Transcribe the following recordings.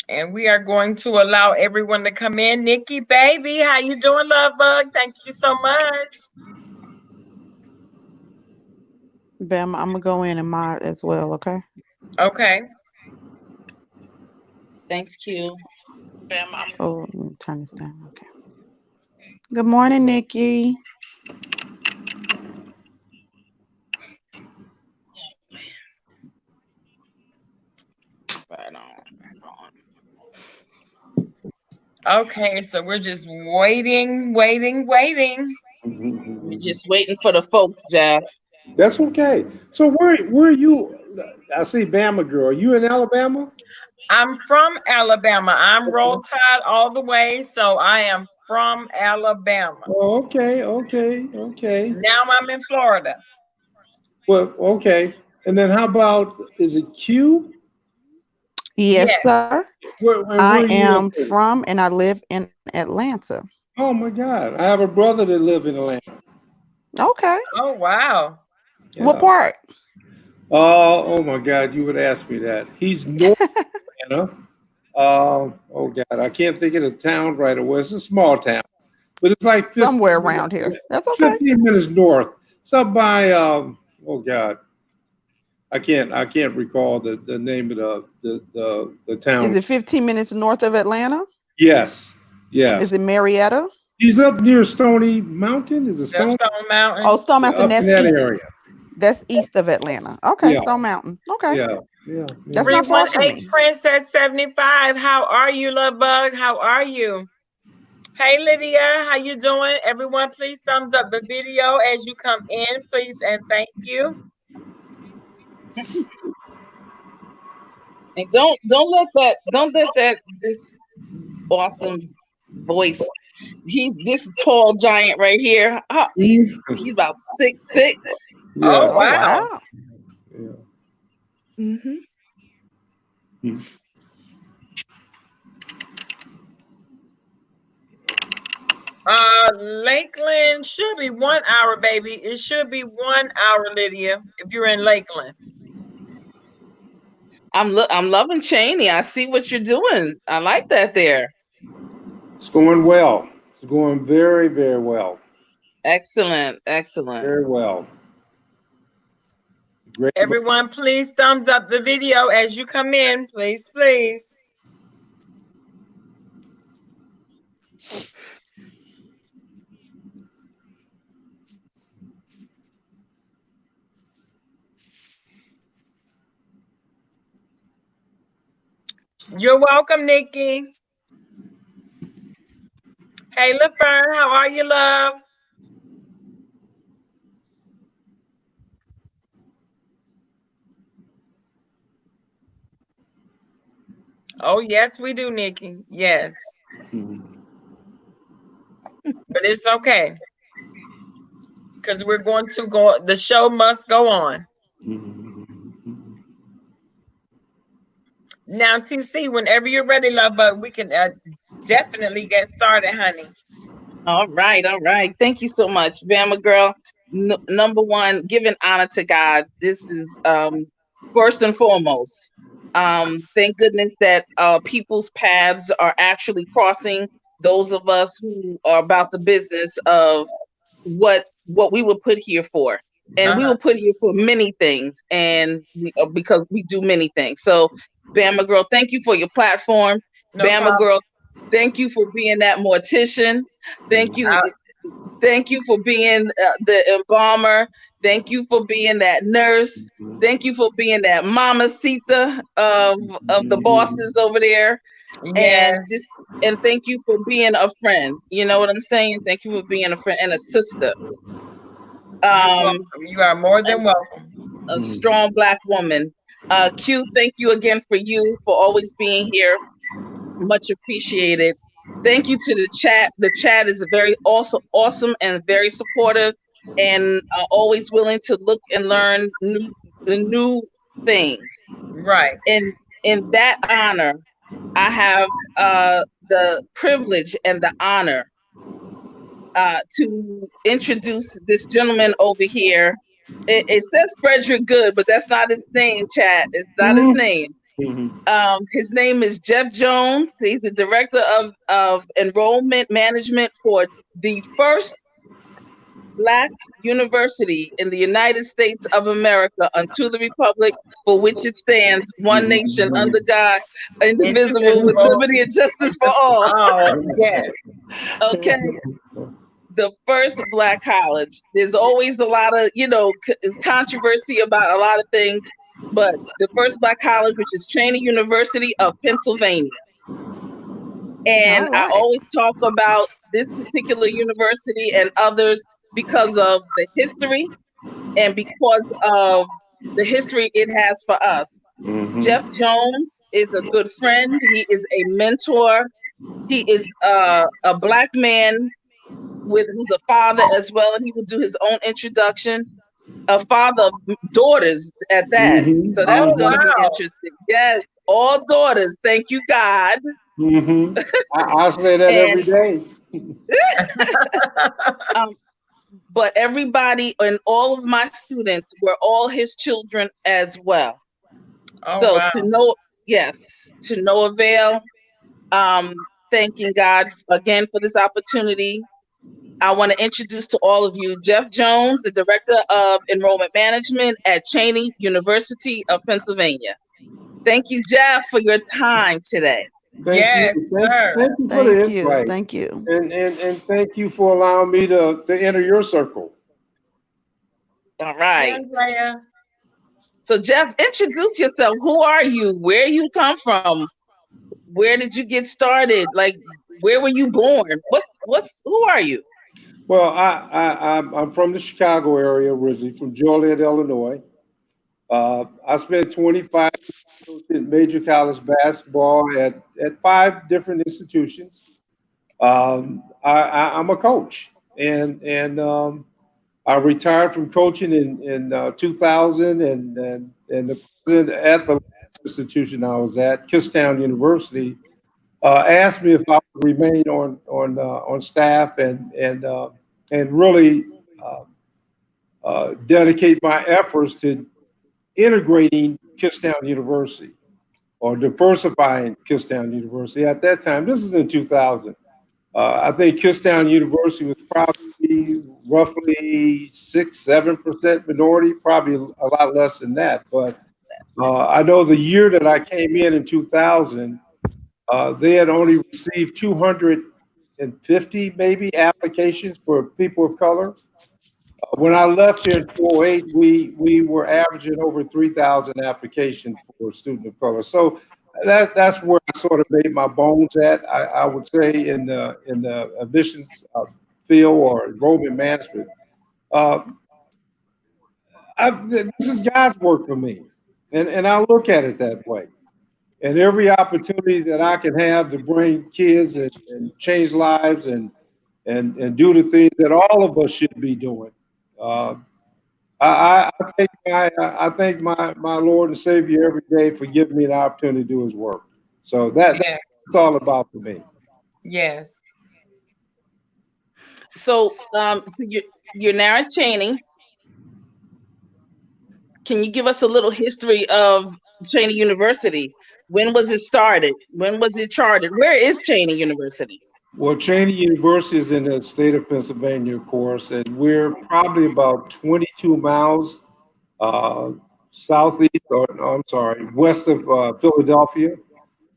And we are going to allow everyone to come in. Nikki, baby, how you doing, love bug? Thank you so much. Bam, I'm gonna go in and mod as well, okay? Okay. Thanks, Q. Oh, let me turn this down. Okay. Good morning, Nikki. Right on. Okay, so we're just waiting. We're just waiting for the folks, Jeff. That's okay. So where are you? I see Bama girl. Are you in Alabama? I'm from Alabama. I'm Roll Tide all the way, so I am from Alabama. Oh, okay. Now I'm in Florida. Well, okay. And then how about is it Q? Yes, Yes. sir. Where I are you am located? from and I live in Atlanta. Oh my God, I have a brother that live in Atlanta. Okay. Oh, wow. What Yeah. part? Oh my God, you would ask me that. He's North Atlanta. Oh God, I can't think of the town right away. It's a small town, but it's like Somewhere 15 minutes, around here. That's okay. 15 minutes north. It's up by oh God, I can't recall the name of the Is town. it 15 minutes north of Atlanta? Yes, yes. Is it Marietta? He's up near Stony Mountain. Is it The Stony? Stone Oh, Mountain. Stone Yeah, Mountain, up in that's that east. area. That's east of Atlanta. Okay, Yeah, Stone Mountain. Okay. yeah, yeah, That's yeah. not far from 318 me. Princess 75. How are you, love bug? How are you? Hey, Lydia, how you doing? Everyone, please thumbs up the video as you come in, please, and thank you. And don't let that this awesome voice. He's this tall giant right here. He's Mhm. about 6'6". Oh, Yes. Oh, wow. wow. Yeah. Mm-hmm. Mhm. Lakeland should be 1 hour, baby. It should be 1 hour, Lydia, if you're in Lakeland. I'm loving Cheyney. I see what you're doing. I like that there. It's going well. It's going very, very well. Excellent, excellent. Very well. Great. Everyone, please thumbs up the video as you come in, please, please. You're welcome, Nikki. Hey, LaFern, how are you, love? Oh, yes, we do, Nikki. Yes, Mhm. but it's okay because we're going to go. The show must go on. Mhm. Now, TC, whenever you're ready, love bug, we can definitely get started, honey. All right, all right. Thank you so much, Bama girl. Number one, giving honor to God. This is first and foremost. Thank goodness that people's paths are actually crossing. Those of us who are about the business of what we were put here for, and we Uh-huh. were put here for many things, and because we do many things. So, Bama girl, thank you for your platform. No Bama problem. girl, thank you for being that mortician. Thank you, Uh, thank you for being the embalmer. Thank you for being that nurse. Thank you for being that mamacita of the bosses over there, yeah, and just and thank you for being a friend. You know what I'm saying? Thank you for being a friend and a sister. you're Um, welcome. You are more and than welcome. a strong black woman. Q, thank you again for always being here. Much appreciated. Thank you to the chat. The chat is very also awesome and very supportive, and always willing to look and learn new things. Right. And in that honor, I have the privilege and the honor to introduce this gentleman over here. It says Frederick Good, but that's not his name, chat. It's not his Mhm. name. His name is Jeff Jones. He's the director of enrollment management for the first Black university in the United States of America, unto the republic for which it stands, one nation under God, indivisible, with Indivisible. liberty and justice for all. Oh, yes. Okay. The first Black college. There's always a lot of, controversy about a lot of things, but the first Black college, which is Cheyney University of Pennsylvania. And All I right. always talk about this particular university and others because of the history and because of the history it has for us. Jeff Jones is a good friend. He is a mentor. He is a Black man who's a father as well, and he will do his own introduction. A father of daughters at that. So that's Oh, going to be wow. interesting. Yes, all daughters. Thank you, God. I say that And every day. but everybody and all of my students were all his children as well. Oh, So wow. to no avail. Thanking God again for this opportunity. I want to introduce to all of you Jeff Jones, the Director of Enrollment Management at Cheyney University of Pennsylvania. Thank you, Jeff, for your time today. Thank Yes, you. sir. Thank you for the Thank you. invite. Thank you. And thank you for allowing me to enter your circle. All Hey, right. Andrea. So, Jeff, introduce yourself. Who are you? Where you come from? Where did you get started? Like, where were you born? Who are you? Well, I'm from the Chicago area originally, from Joliet, Illinois. I spent 25 years coaching major college basketball at five different institutions. I'm a coach, and I retired from coaching in 2000, and the president at the institution I was at, Keystone University, asked me if I would remain on staff and really dedicate my efforts to integrating Keystone University or diversifying Keystone University. At that time, this is in 2000. I think Keystone University was probably roughly 6-7% minority, probably a lot less than that. But I know the year that I came in 2000, they had only received 250 maybe applications for people of color. When I left here in 2008, we were averaging over 3,000 applications for a student of color. So that's where I sort of made my bones at. I would say in the admissions field or enrollment management. Uh, this is God's work for me, and I look at it that way. And every opportunity that I can have to bring kids and change lives and do the things that all of us should be doing. Uh, I thank my Lord and Savior every day for giving me the opportunity to do His work. So Yes, that's all about for me. yes. So you're now at Cheyney. Can you give us a little history of Cheyney University? When was it started? When was it chartered? Where is Cheyney University? Well, Cheyney University is in the state of Pennsylvania, of course, and we're probably about 22 miles uh, southeast, or no, I'm sorry, west of Philadelphia.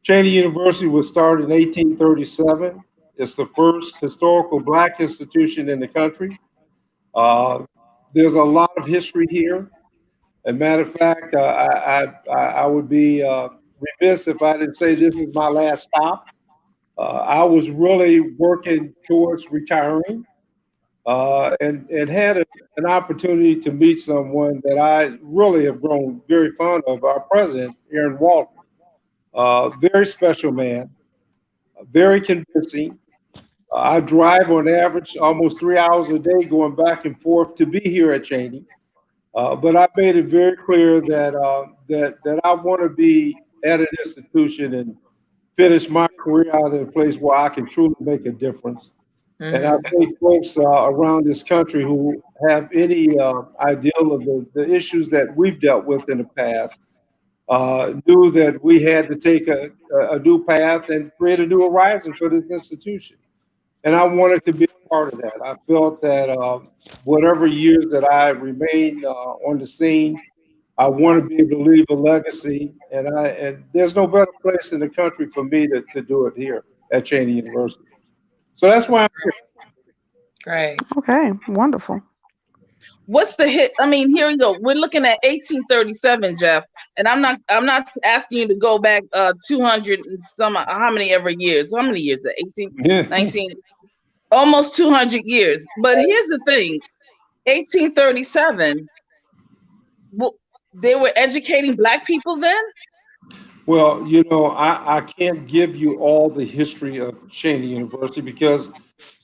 Cheyney University was started in 1837. It's the first historical Black institution in the country. Uh, there's a lot of history here. As a matter of fact, I would be remiss if I didn't say this is my last stop. I was really working towards retiring and had an opportunity to meet someone that I really have grown very fond of, our president, Aaron Walton. Very special man, very convincing. I drive on average almost 3 hours a day going back and forth to be here at Cheyney. But I made it very clear that I want to be at an institution and finish my career out in a place where I can truly make a difference. And I Hmm. think folks around this country who have any ideal of the issues that we've dealt with in the past, knew that we had to take a new path and create a new horizon for this institution. And I wanted to be a part of that. I felt that whatever years that I remain on the scene, I want to be able to leave a legacy. And there's no better place in the country for me to do it here at Cheyney University. So that's why I'm here. Great. Okay, wonderful. What's the hit? I mean, here we go. We're looking at 1837, Jeff, and I'm not asking you to go back 200 and some how many ever years? How many years? 18, Yeah. 19, almost 200 years. But here's the thing: 1837. They were educating Black people then. Well, I can't give you all the history of Cheyney University because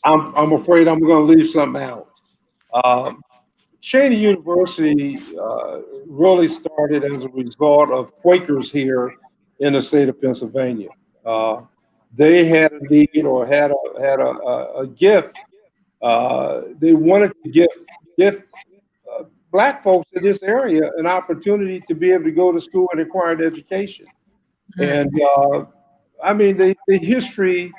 I'm afraid I'm going to leave something out. Um, Cheyney University really started as a result of Quakers here in the state of Pennsylvania. Uh, they had a need or had a gift. They wanted to give Black folks in this area an opportunity to be able to go to school and acquire an education. And I mean, the history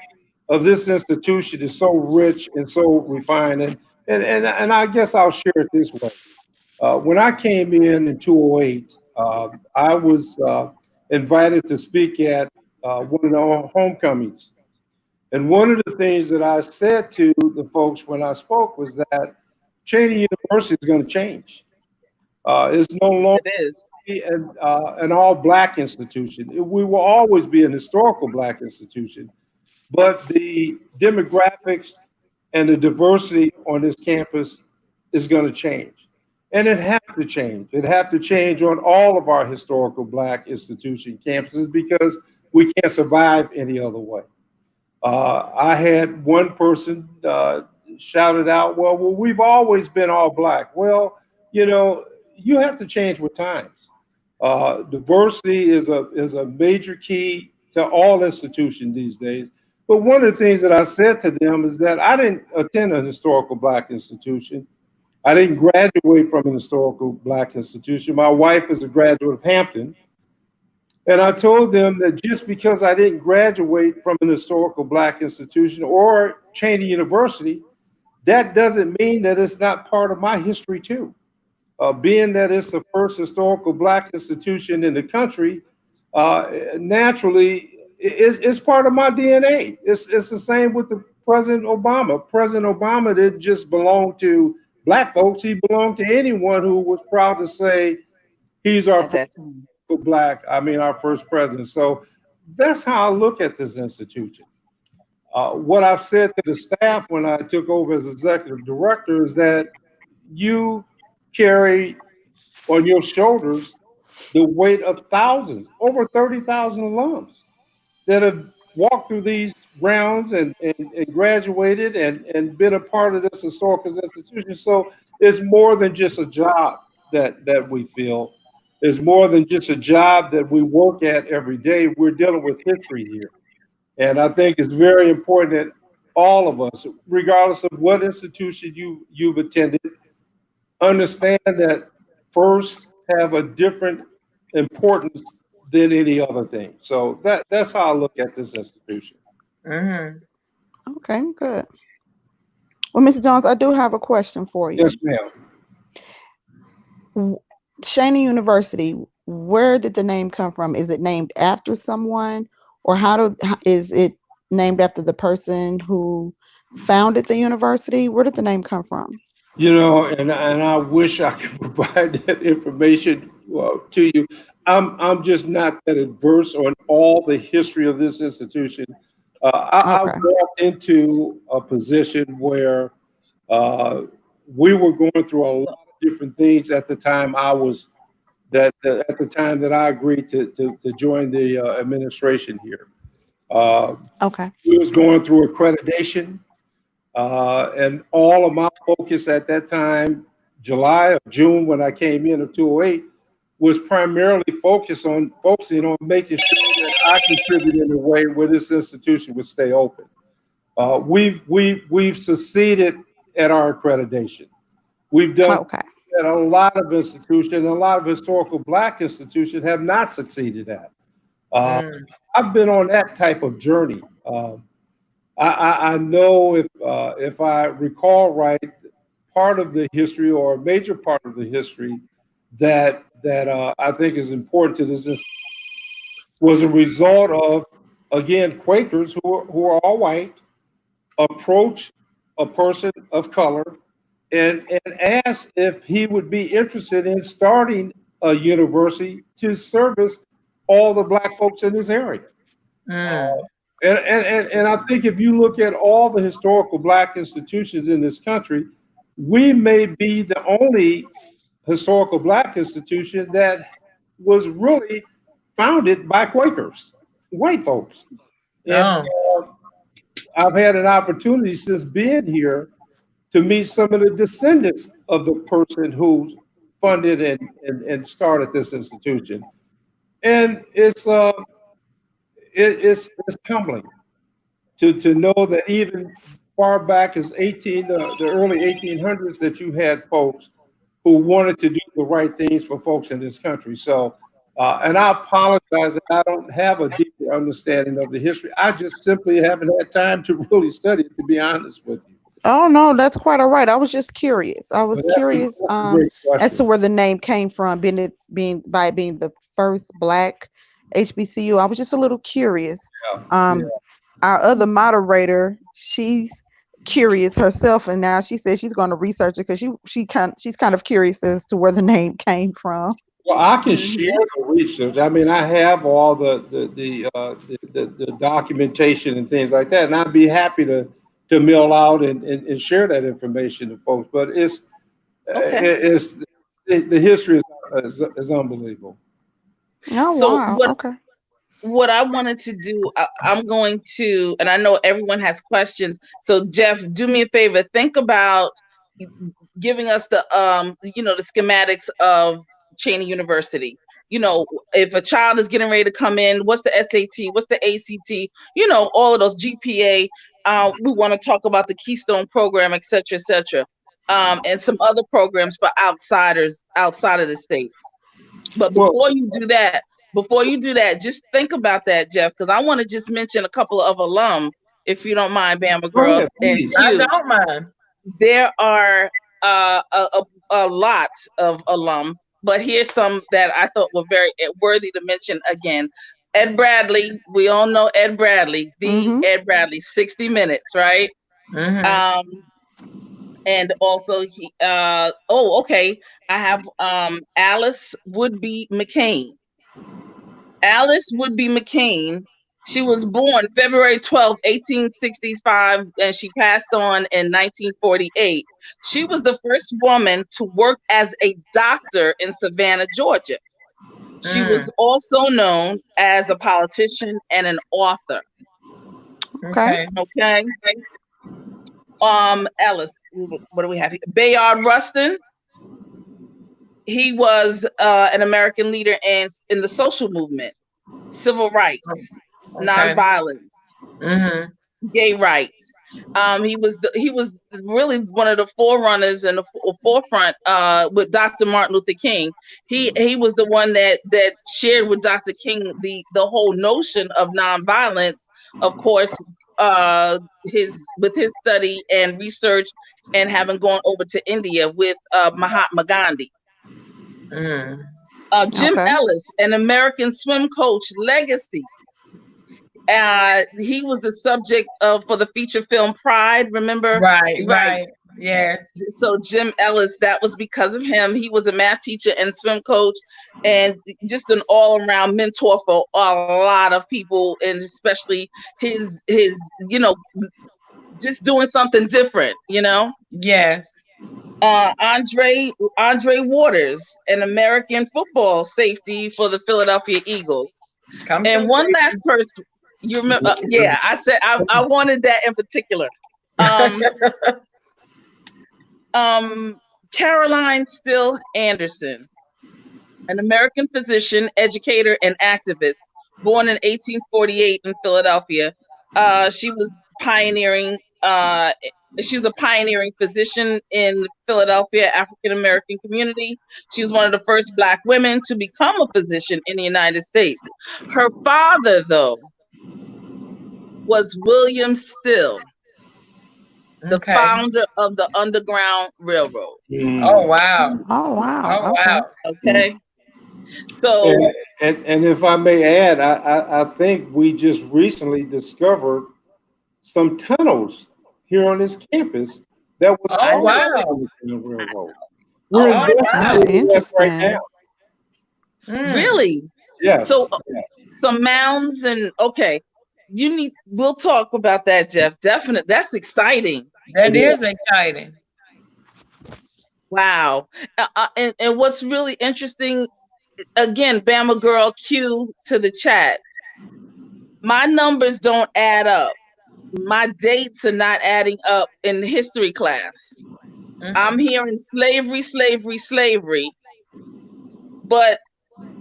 of this institution is so rich and so refined. And I guess I'll share it this way. When I came in 2008, I was invited to speak at one of the homecomings. And one of the things that I said to the folks when I spoke was that Cheyney University is going to change. It's no Yes, longer it is. an all Black institution. We will always be an historical Black institution, but the demographics and the diversity on this campus is going to change. And it has to change. It has to change on all of our historical Black institution campuses because we can't survive any other way. I had one person shouted out, well, we've always been all Black. Well, you know, you have to change with times. Diversity is a major key to all institutions these days. But one of the things that I said to them is that I didn't attend a historical Black institution. I didn't graduate from an historical Black institution. My wife is a graduate of Hampton. And I told them that just because I didn't graduate from an historical Black institution or Cheyney University, that doesn't mean that it's not part of my history too. Being that it's the first historical Black institution in the country, naturally, it's part of my DNA. It's the same with the President Obama. President Obama didn't just belong to Black folks. He belonged to anyone who was proud to say he's our At that time. our first president. So that's how I look at this institution. What I've said to the staff when I took over as executive director is that you carry on your shoulders the weight of thousands, over 30,000 alums that have walked through these grounds and graduated and been a part of this historical institution. So it's more than just a job that we feel. It's more than just a job that we work at every day. We're dealing with history here. And I think it's very important that all of us, regardless of what institution you've attended, understand that first have a different importance than any other thing. So that's how I look at this institution. Mm-hmm. Okay, good. Well, Ms. Jones, I do have a question for you. Yes, ma'am. Cheyney University, where did the name come from? Is it named after someone, or is it named after the person who founded the university? Where did the name come from? And I wish I could provide that information to you. I'm just not that adverse on all the history of this institution. I Okay. walked into a position where we were going through a lot of different things at the time at the time that I agreed to join the administration here. Uh, Okay. we was going through accreditation. And all of my focus at that time, July or June, when I came in of 2008, was primarily focusing on making sure that I contributed in a way where this institution would stay open. We've succeeded at our accreditation. We've done Okay. that a lot of institutions, a lot of historical Black institutions have not succeeded at. Uh, Mm, I've been on that type of journey. I know if I recall right, part of the history or a major part of the history that I think is important to this was a result of, again, Quakers who are all white approach a person of color and ask if he would be interested in starting a university to service all the Black folks in this area. mm, And I think if you look at all the historical Black institutions in this country, we may be the only historical Black institution that was really founded by Quakers, white folks. And oh, I've had an opportunity since being here to meet some of the descendants of the person who funded and started this institution. And it's humbling to know that even far back as the early 1800s that you had folks who wanted to do the right things for folks in this country. So, and I apologize that I don't have a deeper understanding of the history. I just simply haven't had time to really study it, to be honest with you. Oh no, that's quite all right. I was just curious. I But was curious that's a great as to question. where the name came from, being the first Black HBCU. I was just a little curious. Yeah, yeah. Um, our other moderator, she's curious herself, and now she says she's going to research it because she's kind of curious as to where the name came from. Well, I can share Hmm. the research. I mean, I have all the documentation and things like that, and I'd be happy to mail out and share that information to folks. But Okay. it's the history is unbelievable. Oh So wow, what okay. what I wanted to do, I'm going to, and I know everyone has questions. So Jeff, do me a favor. Think about giving us the schematics of Cheyney University. If a child is getting ready to come in, what's the SAT, what's the ACT, all of those GPA. We want to talk about the Keystone program, et cetera, et cetera. And some other programs for outsiders outside of the state. But Well, before you do that, just think about that, Jeff, because I want to just mention a couple of alum, if you don't mind, Bama go Girl ahead, and please. I Q. don't mind. There are a lot of alum, but here's some that I thought were very worthy to mention again. Ed Bradley, we all know Ed Bradley, the Mhm. Ed Bradley, 60 Minutes, right? Mm-hmm. Um, and also okay, I have Alice Woodby McCain. Alice Woodby McCain. She was born February 12th, 1865, and she passed on in 1948. She was the first woman to work as a doctor in Savannah, Georgia. She was Mm, also known as a politician and an author. Okay. okay. Okay. Ellis, what do we have here? Bayard Rustin. He was an American leader in the social movement, civil rights, Okay. nonviolence, Mm-hmm. gay rights. He was really one of the forerunners and the forefront with Dr. Martin Luther King. He was the one that shared with Dr. King the whole notion of nonviolence. Of course, his study and research, and having gone over to India with Mahatma Gandhi. Mm. Jim Okay. Ellis, an American swim coach legacy. He was the subject of for the feature film Pride. Remember, Right, right? right. Yes. So Jim Ellis, that was because of him. He was a math teacher and swim coach, and just an all-around mentor for a lot of people, and especially his just doing something different. Yes. Andre Waters, an American football safety for the Philadelphia Eagles. Come And through, one safety. last person, you remember? Yeah, I said I wanted that in particular. Um, Caroline Still Anderson, an American physician, educator, and activist, born in 1848 in Philadelphia. She was pioneering She's a pioneering physician in Philadelphia African American community. She was one of the first Black women to become a physician in the United States. Her father, though, was William Still, the Okay. founder of the Underground Railroad. Oh Mm. wow. Oh wow. Oh Okay. wow. Mm. Okay, so And if I may add, I think we just recently discovered some tunnels here on this campus that was Oh I part of know. wow. the Underground Railroad. We're Oh I investing Oh, wow. in that right now. interesting. Mm. really. So Yes, yes. some mounds and okay. We'll talk about that, Jeff. Definitely. That's exciting. That It is. is exciting. Wow. And what's really interesting, again, Bama girl Q to the chat. My numbers don't add up. My dates are not adding up in history class. I'm Mhm. hearing slavery, slavery, slavery, but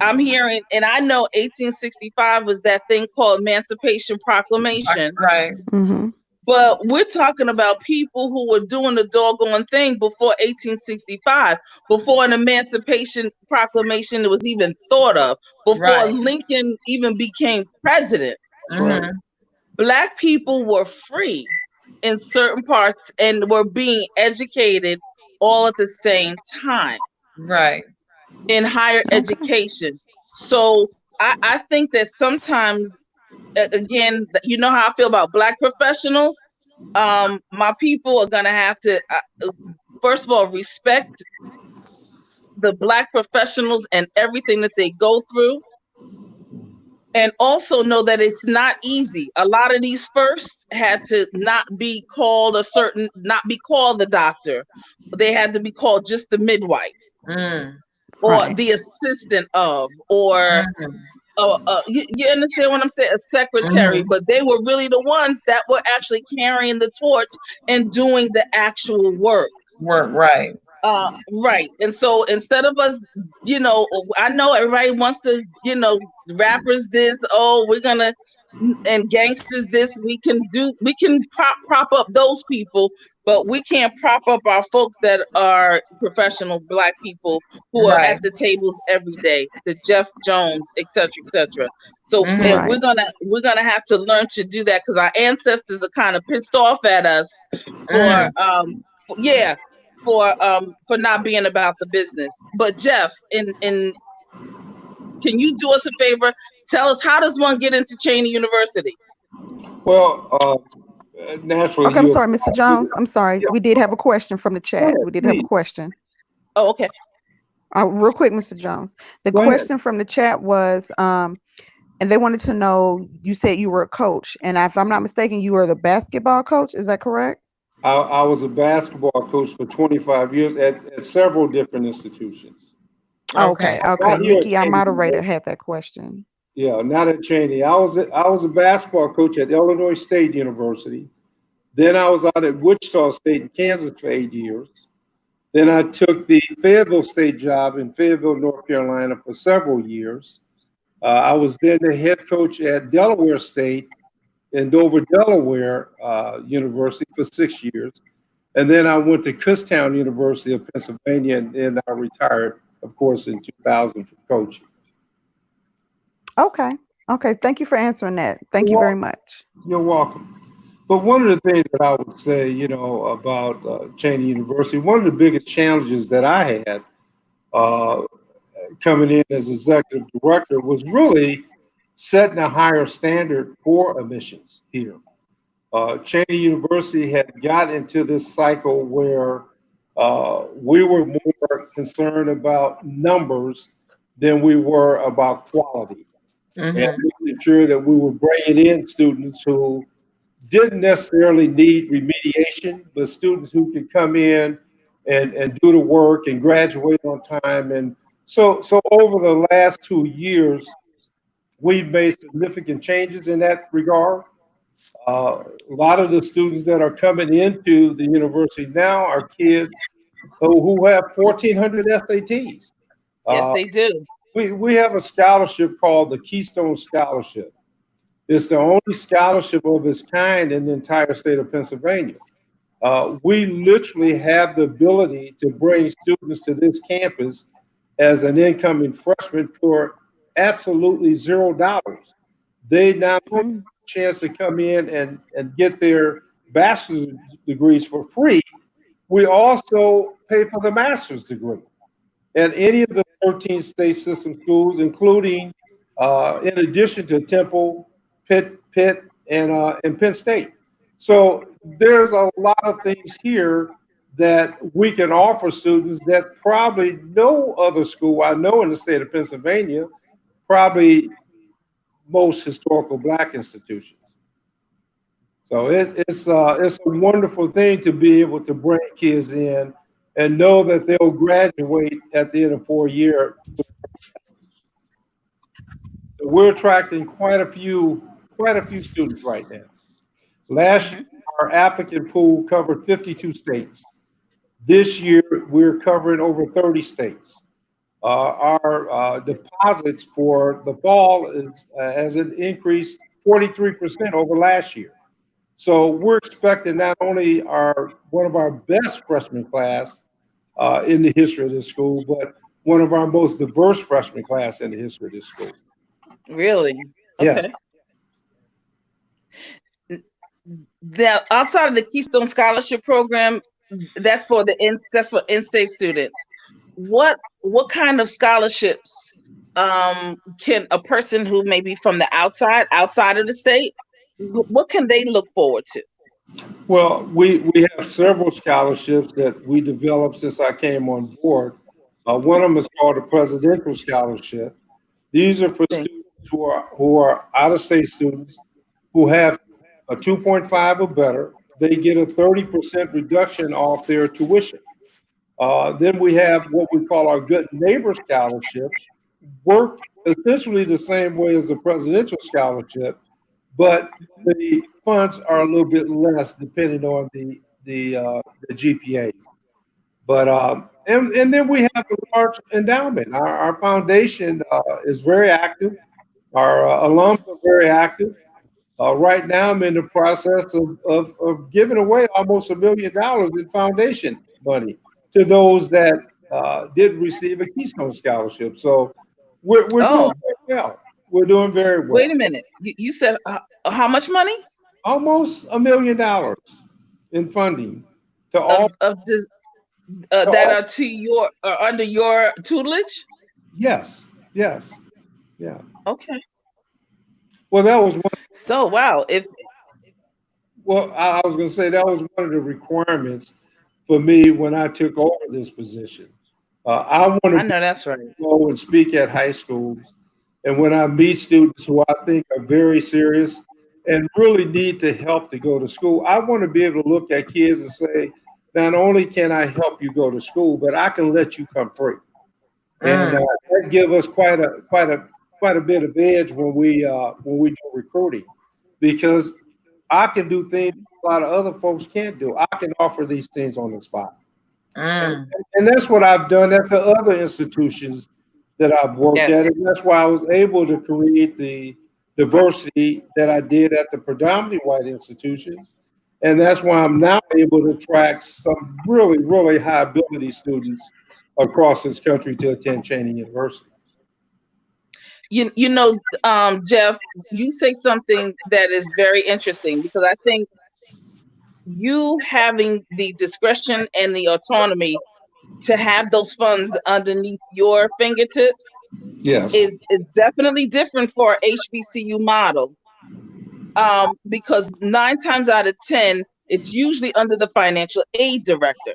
I'm hearing, and I know 1865 was that thing called Emancipation Proclamation, Right. Mm-hmm. but we're talking about people who were doing the doggone thing before 1865, before an Emancipation Proclamation was even thought of, before Right. Lincoln even became president. That's right. Mhm. Black people were free in certain parts and were being educated all at the same time Right. in higher Okay. education. So I think that sometimes, again, you know how I feel about Black professionals. My people are gonna have to, first of all, respect the Black professionals and everything that they go through, and also know that it's not easy. A lot of these firsts had to not be called a certain, not be called the doctor. They had to be called just the midwife Mm. or Right. the assistant of, or Mhm. you understand what I'm saying? A secretary, Mhm. but they were really the ones that were actually carrying the torch and doing the actual work. Work right. Right. And so instead of us, I know everybody wants to, rappers this, oh, we're gonna, and gangsters this, we can prop up those people, but we can't prop up our folks that are professional Black people who are Right. at the tables every day, the Jeff Jones, et cetera, et cetera. So, and Mhm. Right. we're gonna have to learn to do that because our ancestors are kind of pissed off at us for Mm. yeah, for not being about the business. But Jeff, in can you do us a favor? Tell us, how does one get into Cheyney University? Well, naturally, Okay, I'm you sorry, apply Mr. through Jones. the, I'm sorry. yeah, We did have a question from the go chat. ahead, We did have a please. question. Oh, okay. Real quick, Mr. Jones. The Go ahead. question from the chat was, and they wanted to know, you said you were a coach, and if I'm not mistaken, you were the basketball coach. Is that correct? I was a basketball coach for 25 years at several different institutions. Okay. Okay, okay. Not here at Nikki, our Cheney moderator, University. had that question. Yeah, not at Cheney. I was a basketball coach at Illinois State University. Then I was out at Wichita State in Kansas for 8 years. Then I took the Fayetteville State job in Fayetteville, North Carolina for several years. I was then the head coach at Delaware State in Dover, Delaware University for 6 years. And then I went to Kutztown University of Pennsylvania, and I retired, of course, in 2000 from coaching. Okay, okay. Thank you for answering that. Thank You're you very welcome. much. You're welcome. But one of the things that I would say, about Cheyney University, one of the biggest challenges that I had uh, coming in as executive director was really setting a higher standard for admissions here. Cheyney University had got into this cycle where we were more concerned about numbers than we were about quality, and Mhm. making sure that we were bringing in students who didn't necessarily need remediation, but students who could come in and do the work and graduate on time. And so over the last 2 years, we've made significant changes in that regard. A lot of the students that are coming into the university now are kids who have 1,400 SATs. Yes, Uh, they do. we have a scholarship called the Keystone Scholarship. It's the only scholarship of its kind in the entire state of Pennsylvania. We literally have the ability to bring students to this campus as an incoming freshman for absolutely $0. They not only Okay. have a chance to come in and get their bachelor's degrees for free, we also pay for the master's degree at any of the 13 state system schools, including, in addition to Temple, Pitt, and Penn State. So there's a lot of things here that we can offer students that probably no other school I know in the state of Pennsylvania, probably most historical black institutions. So it's a wonderful thing to be able to bring kids in and know that they'll graduate at the end of 4 year. So we're attracting quite a few students right now. Last year, Hmm. our applicant pool covered 52 states. This year, we're covering over 30 states. Our deposits for the fall has an increase 43% over last year. So we're expecting not only one of our best freshman class in the history of this school, but one of our most diverse freshman class in the history of this school. Really? Yes. Okay. The outside of the Keystone Scholarship Program, that's for in-state students. What kind of scholarships can a person who may be from the outside of the state, what can they look forward to? Well, we have several scholarships that we developed since I came on board. One of them is called the Presidential Scholarship. These are for Thank students who are out of state students who have a 2.5 or better. They get a 30% reduction off their tuition. Then we have what we call our Good Neighbor Scholarship, work essentially the same way as the Presidential Scholarship, but the funds are a little bit less depending on the GPA. But and then we have a large endowment. Our foundation is very active. Our alums are very active. Right now, I'm in the process of giving away almost $1 million in foundation money to those that did receive a Keystone scholarship. So we're doing Oh, very well. We're doing very wait well. a minute. You said how much money Almost $1 million in funding to all. of this To that all are to your under your tutelage? yes, yes, yeah. Okay. Well, that was one. So wow, if Well, I was going to say that was one of the requirements for me when I took over this position. I want to I know that's right. go and speak at high schools, and when I meet students who I think are very serious and really need the help to go to school, I want to be able to look at kids and say, not only can I help you go to school, but I can let you come free, and Mm, that give us quite a bit of edge when we do recruiting, because I can do things a lot of other folks can't do. I can offer these things on the spot. And, mm. and that's what I've done at the other institutions that I've worked at. Yes. And that's why I was able to create the diversity that I did at the predominantly white institutions. And that's why I'm now able to attract some really, really high ability students across this country to attend Cheyney University. You know, Jeff, you say something that is very interesting because I think you having the discretion and the autonomy to have those funds underneath your fingertips Yes. is definitely different for HBCU model. Because 9 times out of 10, it's usually under the financial aid director.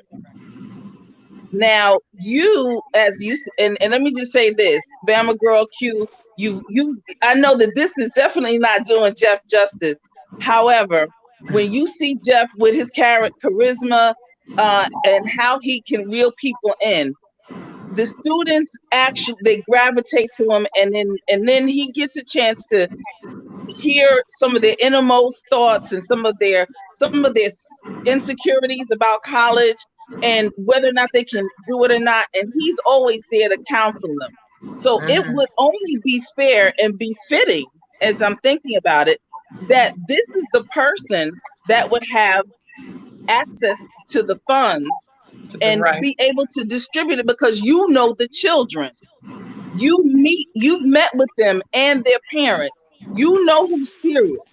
Now, you, and let me just say this, Bama Girl Q, I know that this is definitely not doing Jeff justice. However, when you see Jeff with his charisma, and how he can reel people in, the students actually they gravitate to him, and then he gets a chance to hear some of their innermost thoughts and some of their insecurities about college and whether or not they can do it or not, and he's always there to counsel them. So it Mhm. would only be fair and be fitting, as I'm thinking about it, that this is the person that would have access to the funds and Right. be able to distribute it because you know the children. You've met with them and their parents. You know who's serious.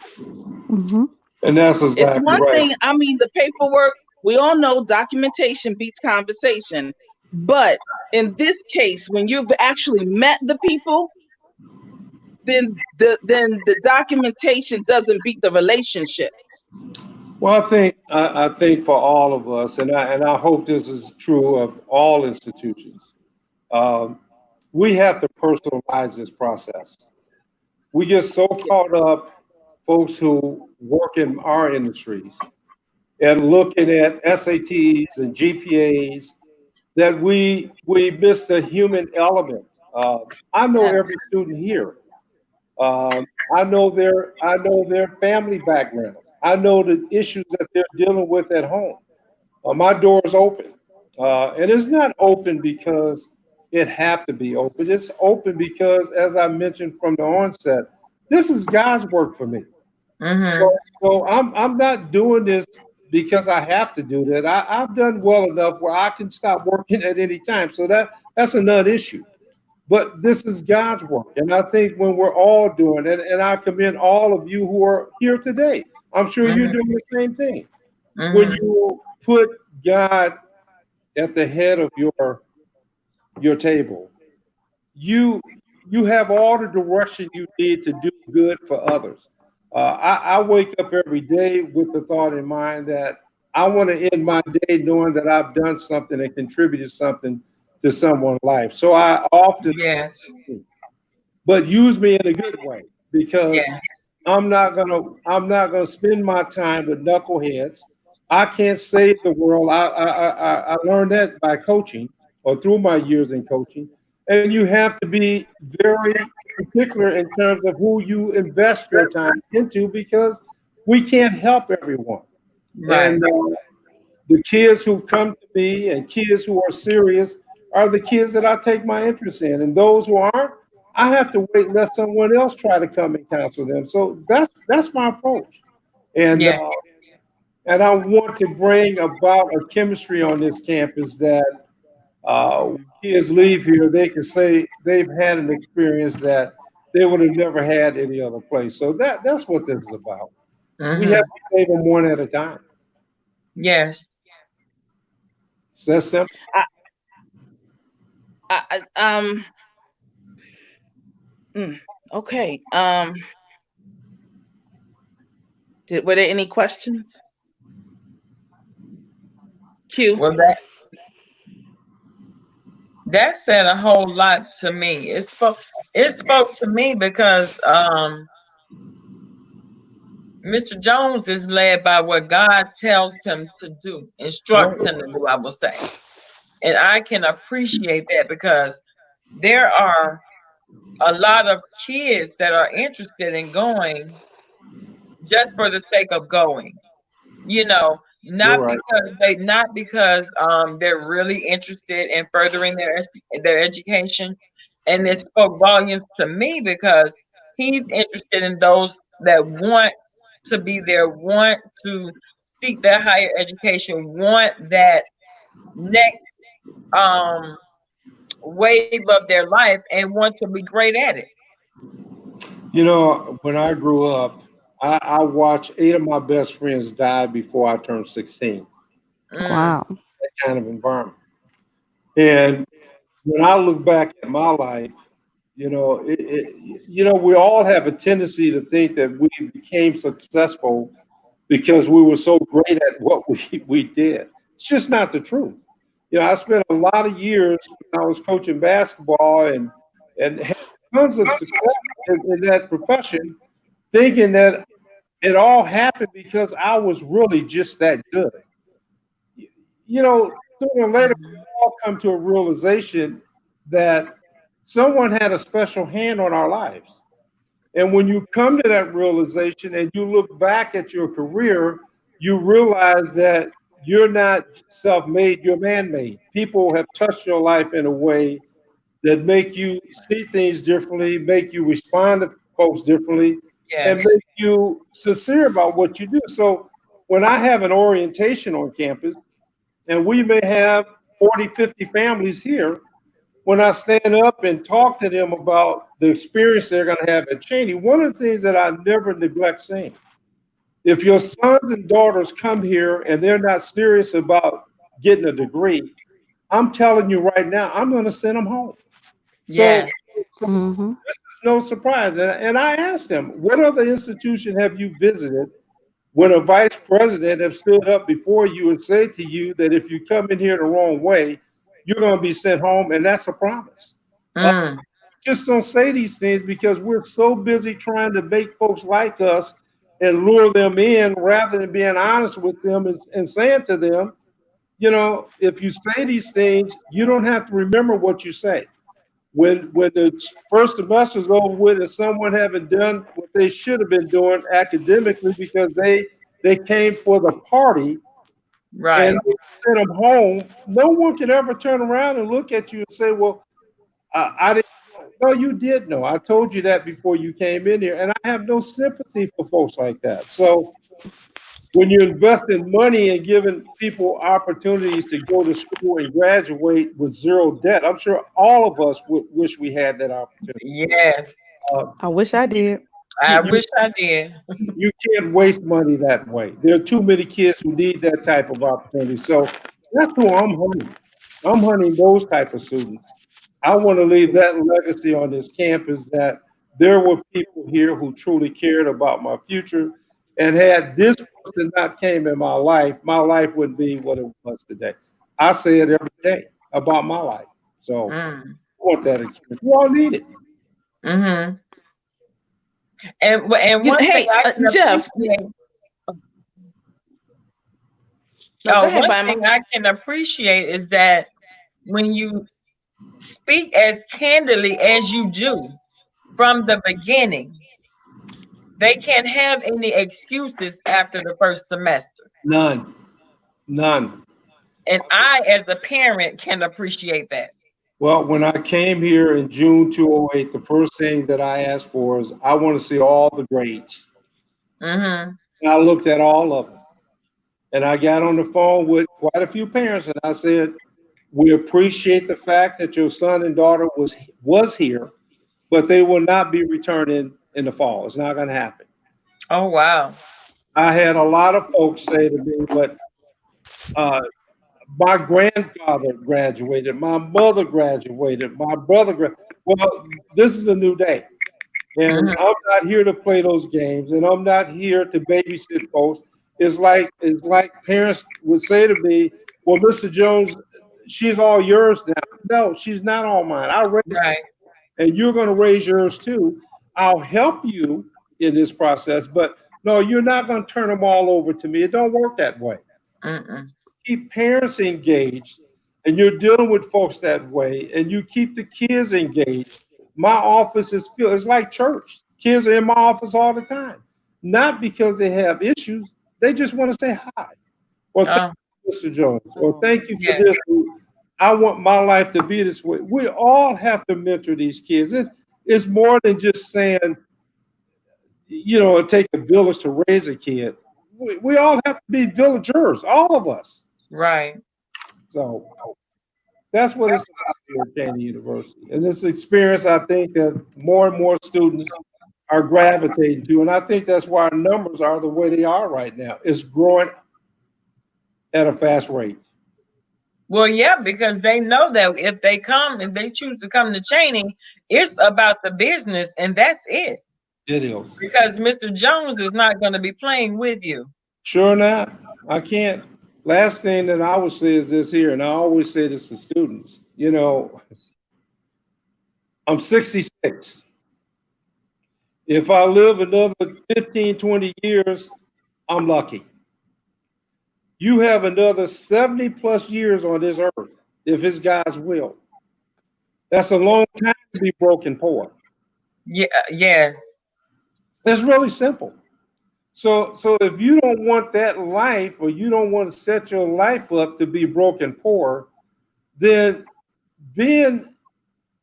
Mm-hmm. And that's It's exactly one right. thing, I mean, the paperwork, we all know documentation beats conversation. But in this case, when you've actually met the people, then the documentation doesn't beat the relationship. Well, I think for all of us, and I hope this is true of all institutions, um, we have to personalize this process. We get so caught up, folks who work in our industries, and looking at SATs and GPAs that we miss the human element. I know every Yes. student here. I know their family backgrounds. I know the issues that they're dealing with at home. My door is open, and it's not open because it have to be open. It's open because, as I mentioned from the onset, this is God's work for me. So, Mm-hmm. so I'm not doing this because I have to do that. I've done well enough where I can stop working at any time. So that's another issue. But this is God's work. And I think when we're all doing it, and I commend all of you who are here today, I'm sure you're Mm-hmm. doing the same thing. When Mm-hmm. you put God at the head of your table, you you have all the direction you need to do good for others. I wake up every day with the thought in mind that I want to end my day knowing that I've done something and contributed something to someone's life. So I often, Yes. but use me in a good way because Yes. I'm not gonna spend my time with knuckleheads. I can't save the world. I learned that by coaching or through my years in coaching. And you have to be very particular in terms of who you invest your time into because we can't help everyone. Right. And the kids who come to me and kids who are serious are the kids that I take my interest in. And those who aren't, I have to wait and let someone else try to come and counsel them. So that's my approach. And Yeah. uh, and I want to bring about a chemistry on this campus that when kids leave here, they can say they've had an experience that they would have never had any other place. So that's what this is about. We have Mm-hmm. to save them one at a time. Yes. It's that simple. I, I, mm, okay. Were there any questions? Q. Well, that said a whole lot to me. It spoke to me because Mr. Jones is led by what God tells him to do, Right. instructs him to do, I will say. And I can appreciate that because there are a lot of kids that are interested in going just for the sake of going. You know, You're not right. because they're really interested in furthering their education. And it spoke volumes to me because he's interested in those that want to be there, want to seek their higher education, want that next um wave of their life and want to be great at it. When I grew up, I watched eight of my best friends die before I turned 16. Mm, Wow. That kind of environment. And when I look back at my life, we all have a tendency to think that we became successful because we were so great at what we did. It's just not the truth. I spent a lot of years when I was coaching basketball and had tons of success in that profession, thinking that it all happened because I was really just that good. Sooner or later, we mhm. all come to a realization that someone had a special hand on our lives. And when you come to that realization and you look back at your career, you realize that you're not self-made, you're man-made. People have touched your life in a way that make you see things differently, make you respond to folks differently, and Yes. make you sincere about what you do. So when I have an orientation on campus, and we may have 40, 50 families here, when I stand up and talk to them about the experience they're going to have at Cheyney, one of the things that I never neglect saying, if your sons and daughters come here and they're not serious about getting a degree, I'm telling you right now, I'm going to send them home. So, Yes. so Mm-hmm. this is no surprise. And I asked them, what other institution have you visited when a vice president have stood up before you and said to you that if you come in here the wrong way, you're going to be sent home, and that's a promise. Mm. Just don't say these things because we're so busy trying to make folks like us and lure them in rather than being honest with them and saying to them, if you say these things, you don't have to remember what you say. When the first semester is over with and someone haven't done what they should have been doing academically because they came for the party and Right. they sent them home, no one can ever turn around and look at you and say, well, I didn't know. No, you did know. I told you that before you came in here. And I have no sympathy for folks like that. So when you invest in money and giving people opportunities to go to school and graduate with zero debt, I'm sure all of us would wish we had that opportunity. Yes. Uh, I wish I did. I you, wish I did. you can't waste money that way. There are too many kids who need that type of opportunity. So that's who I'm hunting. I'm hunting those type of students. I want to leave that legacy on this campus that there were people here who truly cared about my future. And had this person not came in my life wouldn't be what it was today. I say it every day about my life. So Mm. I want that experience. We all need it. Mm-hmm. And one thing Hey, I can Jeff. appreciate. No, go Oh, ahead, one Bama. thing I can appreciate is that when you speak as candidly as you do from the beginning, they can't have any excuses after the first semester. None. None. And I, as a parent, can appreciate that. Well, when I came here in June 2008, the first thing that I asked for is I want to see all the grades. Mm-hmm. And I looked at all of them. And I got on the phone with quite a few parents and I said, we appreciate the fact that your son and daughter was here, but they will not be returning in the fall. It's not going to happen. Oh, wow. I had a lot of folks say to me, but uh, my grandfather graduated, my mother graduated, my brother graduated. Well, this is a new day. And Mm-hmm. I'm not here to play those games, and I'm not here to babysit folks. It's like parents would say to me, "Well, Mr. Jones, she's all yours now." No, she's not all mine. I raised her, Right. and you're going to raise yours too. I'll help you in this process, but no, you're not going to turn them all over to me. It don't work that way. Mm-mm. Keep parents engaged and you're dealing with folks that way and you keep the kids engaged. My office is filled, it's like church. Kids are in my office all the time. Not because they have issues, they just want to say hi. Or thank Oh, you, Mr. Jones. Or thank you for yes. this. I want my life to be this way. We all have to mentor these kids. It's more than just saying, it takes a village to raise a kid. We all have to be villagers, all of us. Right. So that's what it's about here at Cheyney University. And this experience, I think that more and more students are gravitating to. And I think that's why our numbers are the way they are right now. It's growing at a fast rate. Well, yeah, because they know that if they come and they choose to come to Cheyney, it's about the business and that's it. It is. Because Mr. Jones is not going to be playing with you. Sure not. I can't. Last thing that I would say is this here, and I always say this to students. I'm 66. If I live another 15, 20 years, I'm lucky. You have another 70 plus years on this earth, if it's God's will. That's a long time to be broken poor. Yeah, yes. It's really simple. So if you don't want that life or you don't want to set your life up to be broken poor, then being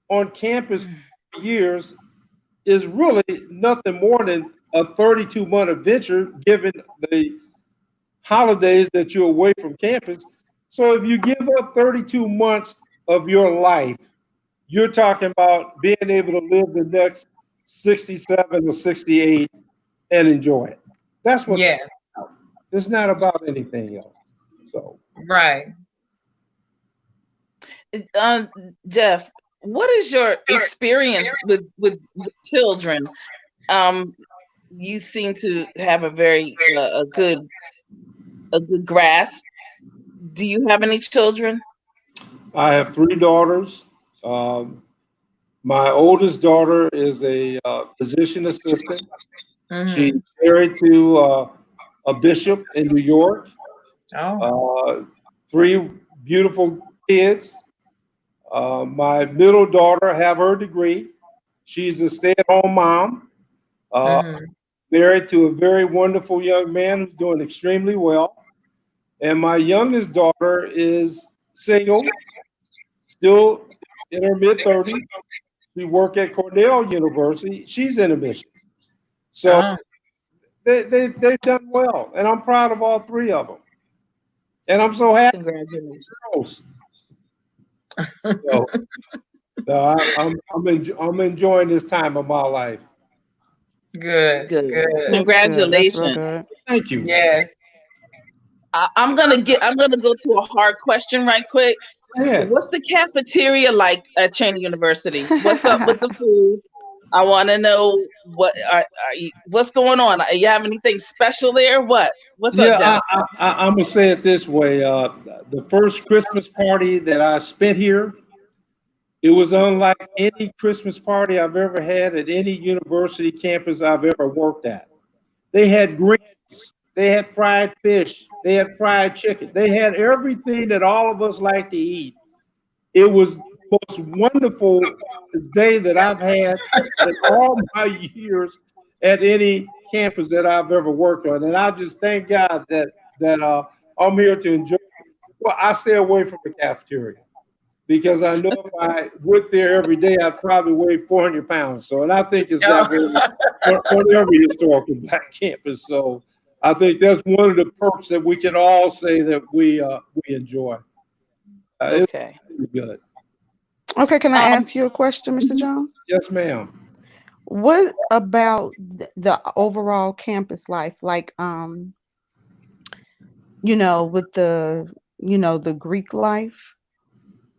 on campus for years is really nothing more than a 32-month adventure given the holidays that you're away from campus. So if you give up 32 months of your life, you're talking about being able to live the next 67 or 68 and enjoy it. That's what Yes, it's not about anything else. So right. Uh, Jeff, what is your experience with children? Um, you seem to have a very a good grasp. Do you have any children? I have three daughters. Um, my oldest daughter is a physician assistant. She's Mm-hmm. married to a bishop in New York. Oh. Uh, three beautiful kids. My middle daughter have her degree. She's a stay-at-home mom, uh, Mm-hmm. married to a very wonderful young man who's doing extremely well. And my youngest daughter is single, still in her mid-30s. She worked at Cornell University. She's in admissions. So Oh. they've done well, and I'm proud of all three of them. And I'm so happy Congratulations. for girls. So I'm enjoying this time of my life. Good. Good. Good. That's good. That's real Congratulations. good. Thank you. Yes. I'm gonna go to a hard question right quick. Yeah. What's the cafeteria like at Cheyney University? What's up with the food? I want to know what's going on. You have anything special there? What? What's up, Yeah, Jeff? I'm gonna say it this way. The first Christmas party that I spent here, it was unlike any Christmas party I've ever had at any university campus I've ever worked at. They had greens, they had fried fish, they had fried chicken, they had everything that all of us like to eat. It was the most wonderful day that I've had in all my years at any campus that I've ever worked on. And I just thank God that I'm here to enjoy. Well, I stay away from the cafeteria because I know if I went there every day, I'd probably weigh 400 pounds. So, and I think it's that way on every historical black campus. So, I think that's one of the perks that we can all say that we enjoy. It's Okay. really good. Okay, can I Um. ask you a question, Mr. Mhm. Jones? Yes, ma'am. What about the overall campus life? Like, with the Greek life,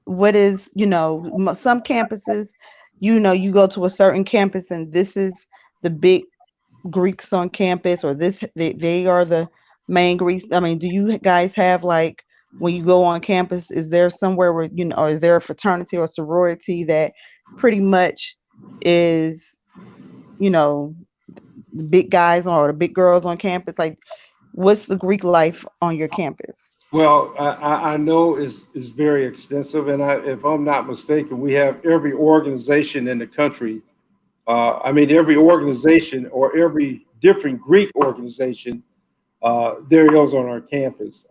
what is, some campuses, you go to a certain campus and this is the big Greeks on campus, or they are the main Greeks. I mean, do you guys have, like, when you go on campus, is there somewhere where, or is there a fraternity or sorority that pretty much is, you know, the big guys or the big girls on campus? Like, what's the Greek life on your campus? Well, I know is very extensive, and if I'm not mistaken, we have every organization in the country. I mean, every organization or every different Greek organization there is on our campus.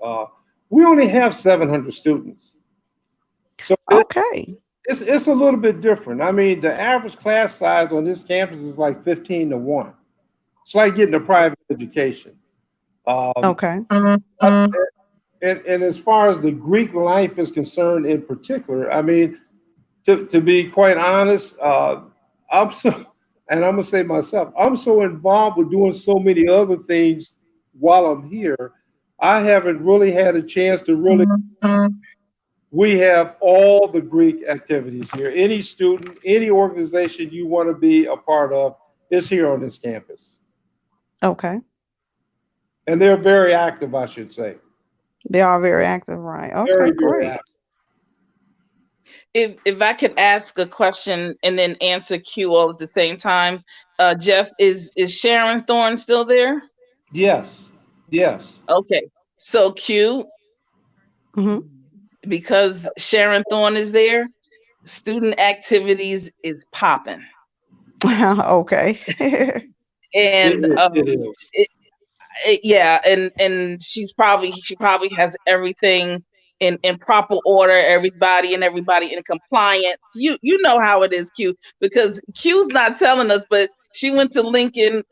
We only have 700 students, so Okay. it's a little bit different. I mean, the average class size on this campus is like 15 to 1. It's like getting a private education. Um, Okay. and as far as the Greek life is concerned in particular, I mean, to be quite honest, I'm so, and I'm gonna say myself, I'm so involved with doing so many other things while I'm here. I haven't really had a chance to really. We have all the Greek activities here. Any student, any organization you want to be a part of is here on this campus, Okay. and they're very active, I should say. They are very active, right? Very, Okay, very great. active. If I could ask a question and then answer Q all at the same time, Jeff, is Sharon Thorne still there? Yes, yes. Okay. So Q, Hmm. because Sharon Thorne is there, student activities is popping. Okay. And It is. yeah, and she probably has everything in proper order, everybody in compliance. You know how it is, Q, because Q's not telling us, but She went to Lincoln.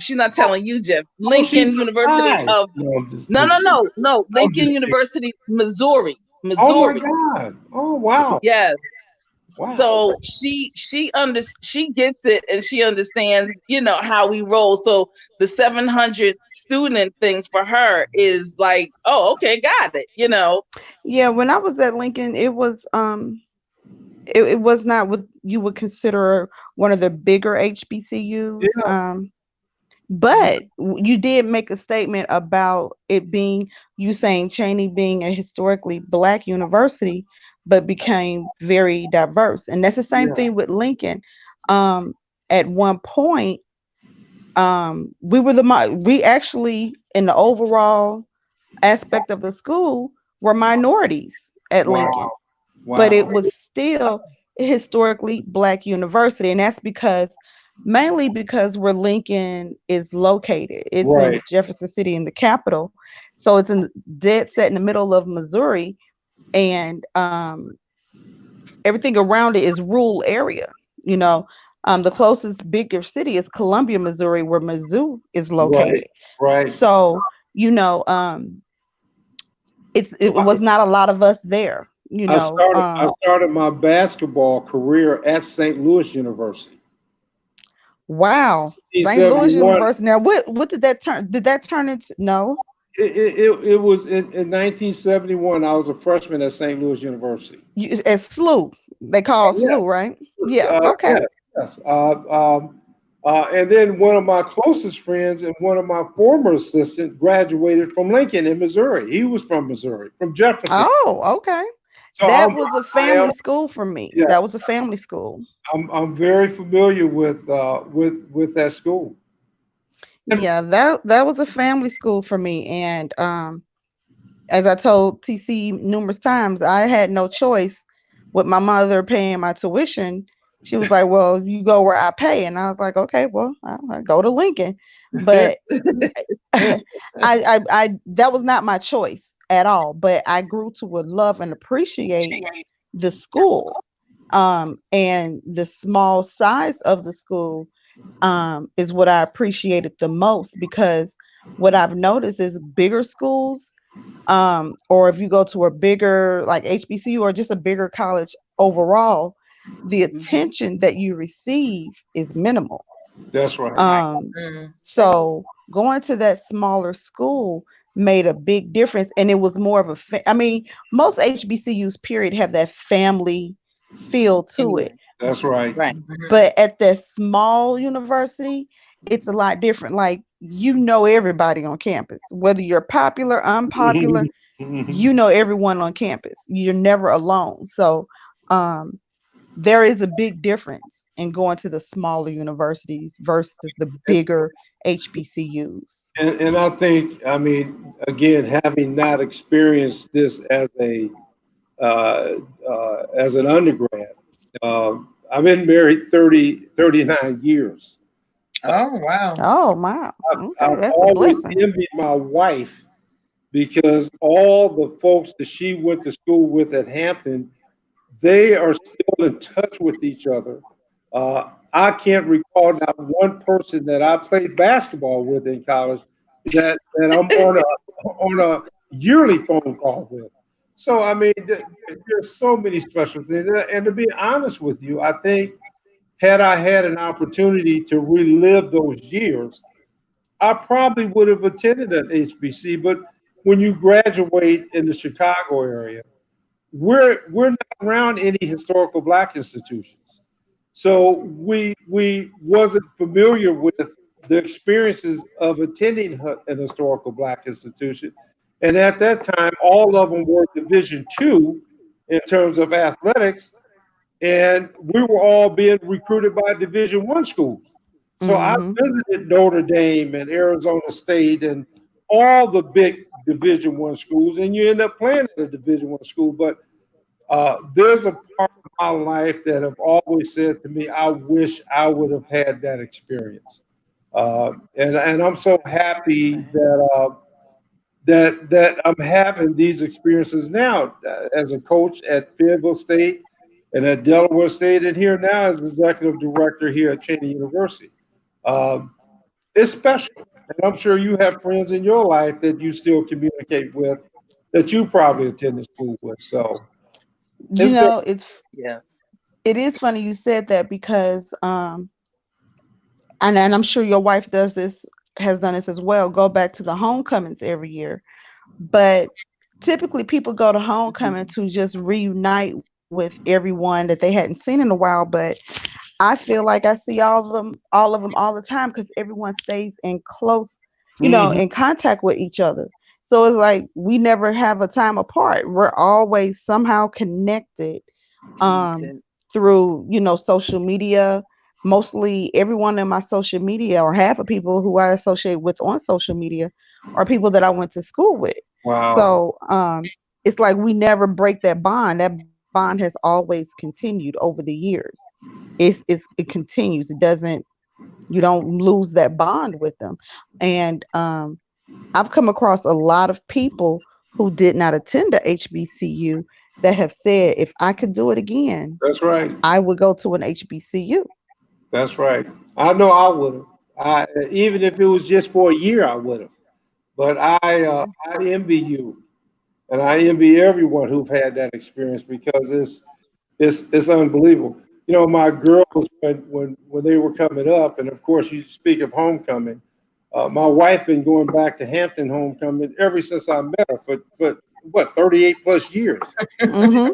She's not telling you, Jeff. Oh, she's Lincoln a University spy. of No, I'm just no, kidding. no, no, no. I'm Lincoln just kidding. University, Missouri, Oh my Missouri. God. Oh wow. Yes. Wow. So she gets it and she understands, how we roll. So the 700 student thing for her is like, oh, okay, got it. Yeah, when I was at Lincoln, it was not what you would consider one of the bigger HBCUs. Yeah. But you did make a statement about it being, you saying Cheyney being a historically black university, but became very diverse. And that's the same Yeah. thing with Lincoln. At one point, we actually, in the overall aspect of the school, were minorities at Lincoln, Wow. but Wow. it was still a historically black university. And that's because, mainly because where Lincoln is located. It's Right. in Jefferson City, in the capital. So it's in dead set in the middle of Missouri. And everything around it is rural area. You know, the closest bigger city is Columbia, Missouri, where Mizzou is Right. located. Right. So, you know, it So was not a lot of us there. You I know, started I started my basketball career at St. Louis University. wow, St. Louis 1971. University. Now, what did that turn? Did that turn into? No, It was in 1971. I was a freshman at St. Louis University. at SLU. They call Yeah. SLU, right? Yeah. Okay. Yes. Yes. And then one of my closest friends and one of my former assistants graduated from Lincoln in Missouri. He was from Missouri, from Jefferson. Oh, okay. So That was a I am family school for me. That was yes. a family school. I'm very familiar with that school. And Yeah, that was a family school for me. And as I told TC numerous times, I had no choice with my mother paying my tuition. She was like, "Well, you go where I pay," and I was like, "Okay, well, I go to Lincoln." But that was not my choice at all. But I grew to would love and appreciate the school, and the small size of the school, is what I appreciated the most, because what I've noticed is bigger schools, or if you go to a bigger like HBCU or just a bigger college overall, the Mhm. attention that you receive is minimal. that's right. Right. Um, Mm. so going to that smaller school made a big difference, and it was more of I mean, most HBCUs period have that family feel to Yeah. it, That's right. Right. Mhm. but at that small university, it's a lot different. Like, everybody on campus, whether you're popular, unpopular, Mhm. Mhm. everyone on campus. You're never alone. So, um, there is a big difference in going to the smaller universities versus the bigger HBCUs. And I think, I mean, again, having not experienced this uh, as an undergrad, I've been married 39 years. Oh, wow. Oh, wow. Okay, I've that's a always blessing. envied my wife because all the folks that she went to school with at Hampton, they are still in touch with each other. I can't recall not one person that I played basketball with in college that I'm on a yearly phone call with. So I mean, there's so many special things. And to be honest with you, I think had I had an opportunity to relive those years, I probably would have attended an HBC. But when you graduate in the Chicago area, we're not around any historical black institutions, so we wasn't familiar with the experiences of attending an historical black institution, and at that time all of them were Division II in terms of athletics, and we were all being recruited by Division I schools. So I Hmm. visited Notre Dame and Arizona State and all the big Division I schools, and you end up playing at a Division I school. But there's a part of my life that have always said to me, I wish I would have had that experience. And I'm so happy that I'm having these experiences now as a coach at Fayetteville State. and at Delaware State, and here now as executive director here at Cheyney University. Um, it's special, and I'm sure you have friends in your life that you still communicate with, that you probably attended school with. So You it's there. know, Yes. it is funny you said that because and I'm sure your wife does this, has done this as well. Go back to the homecomings every year, but typically people go to homecoming to just reunite with everyone that they hadn't seen in a while. But I feel like I see all of them all the time because everyone stays in close, Hmm. in contact with each other. So it's like we never have a time apart. We're always somehow connected um, Connected. through, social media. Mostly everyone in my social media, or half of people who I associate with on social media, are people that I went to school with. Wow. So it's like we never break that bond. That bond has always continued over the years. It continues. It doesn't. You don't lose that bond with them. And I've come across a lot of people who did not attend a HBCU that have said, if I could do it again, That's right. I would go to an HBCU. That's right. I know I would have. I even if it was just for a year, I would have. But I envy you, and I envy everyone who've had that experience because it's unbelievable. You know, my girls when they were coming up, and of course you speak of homecoming. My wife been going back to Hampton homecoming ever since I met her for what 38 plus years. Hmm.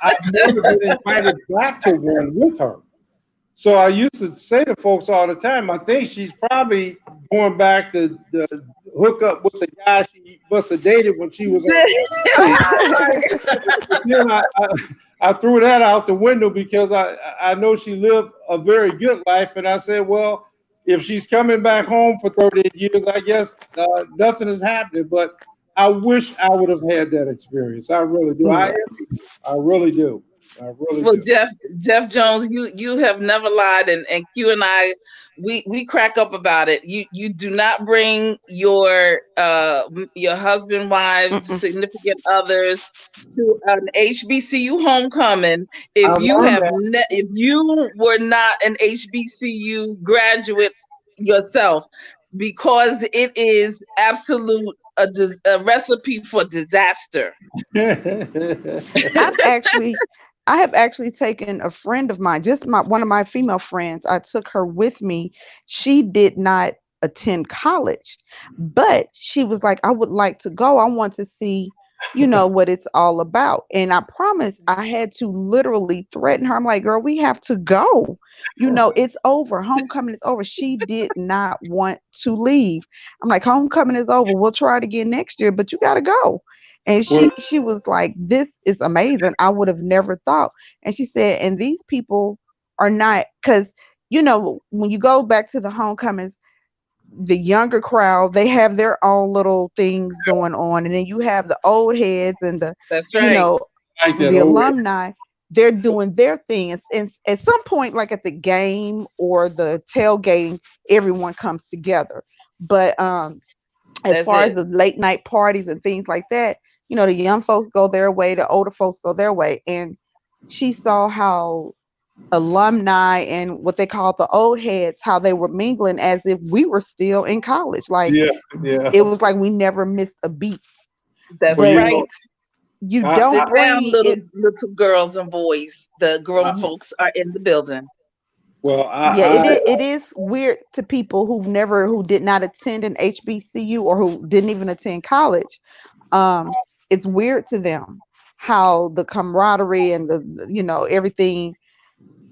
I've never been invited back to one with her. So I used to say to folks all the time, I think she's probably going back to hook up with the guy she must have dated when she was on. But then I threw that out the window because I know she lived a very good life, and I said, well, if she's coming back home for 38 years, I guess nothing is happening. But I wish I would have had that experience. I really do. Yeah. I really do. I really Well, do. Jeff Jones, you have never lied, and Q and I, we crack up about it. You do not bring your husband, wife, Mm-mm. significant others to an HBCU homecoming I learned that. if you were not an HBCU graduate yourself, because it is absolute a recipe for disaster. I've actually I have actually taken a friend of mine, just my one of my female friends. I took her with me. She did not attend college, but she was like, I would like to go. I want to see, what it's all about. And I promise I had to literally threaten her. I'm like, girl, we have to go. It's over. Homecoming is over. She did not want to leave. I'm like, homecoming is over. We'll try it again next year, but you got to go. And Well, she was like, "This is amazing. I would have never thought." And she said, "And these people are not, because when you go back to the homecomings, the younger crowd, they have their own little things going on, and then you have the old heads and the That's you right. know I like that. the Oh, alumni. They're doing their thing, and at some point, like at the game or the tailgating, everyone comes together. But as That's far as it. the late night parties and things like that, the young folks go their way, the older folks go their way. And she saw how alumni and what they call the old heads, how they were mingling as if we were still in college. Like yeah, yeah. it was like we never missed a beat. That's Well, But right. you I, Sit don't down, bring it. little girls and boys. The grown Yeah, folks are in the building. well, yeah, I, it is weird to people who did not attend an HBCU or who didn't even attend college. It's weird to them how the camaraderie and everything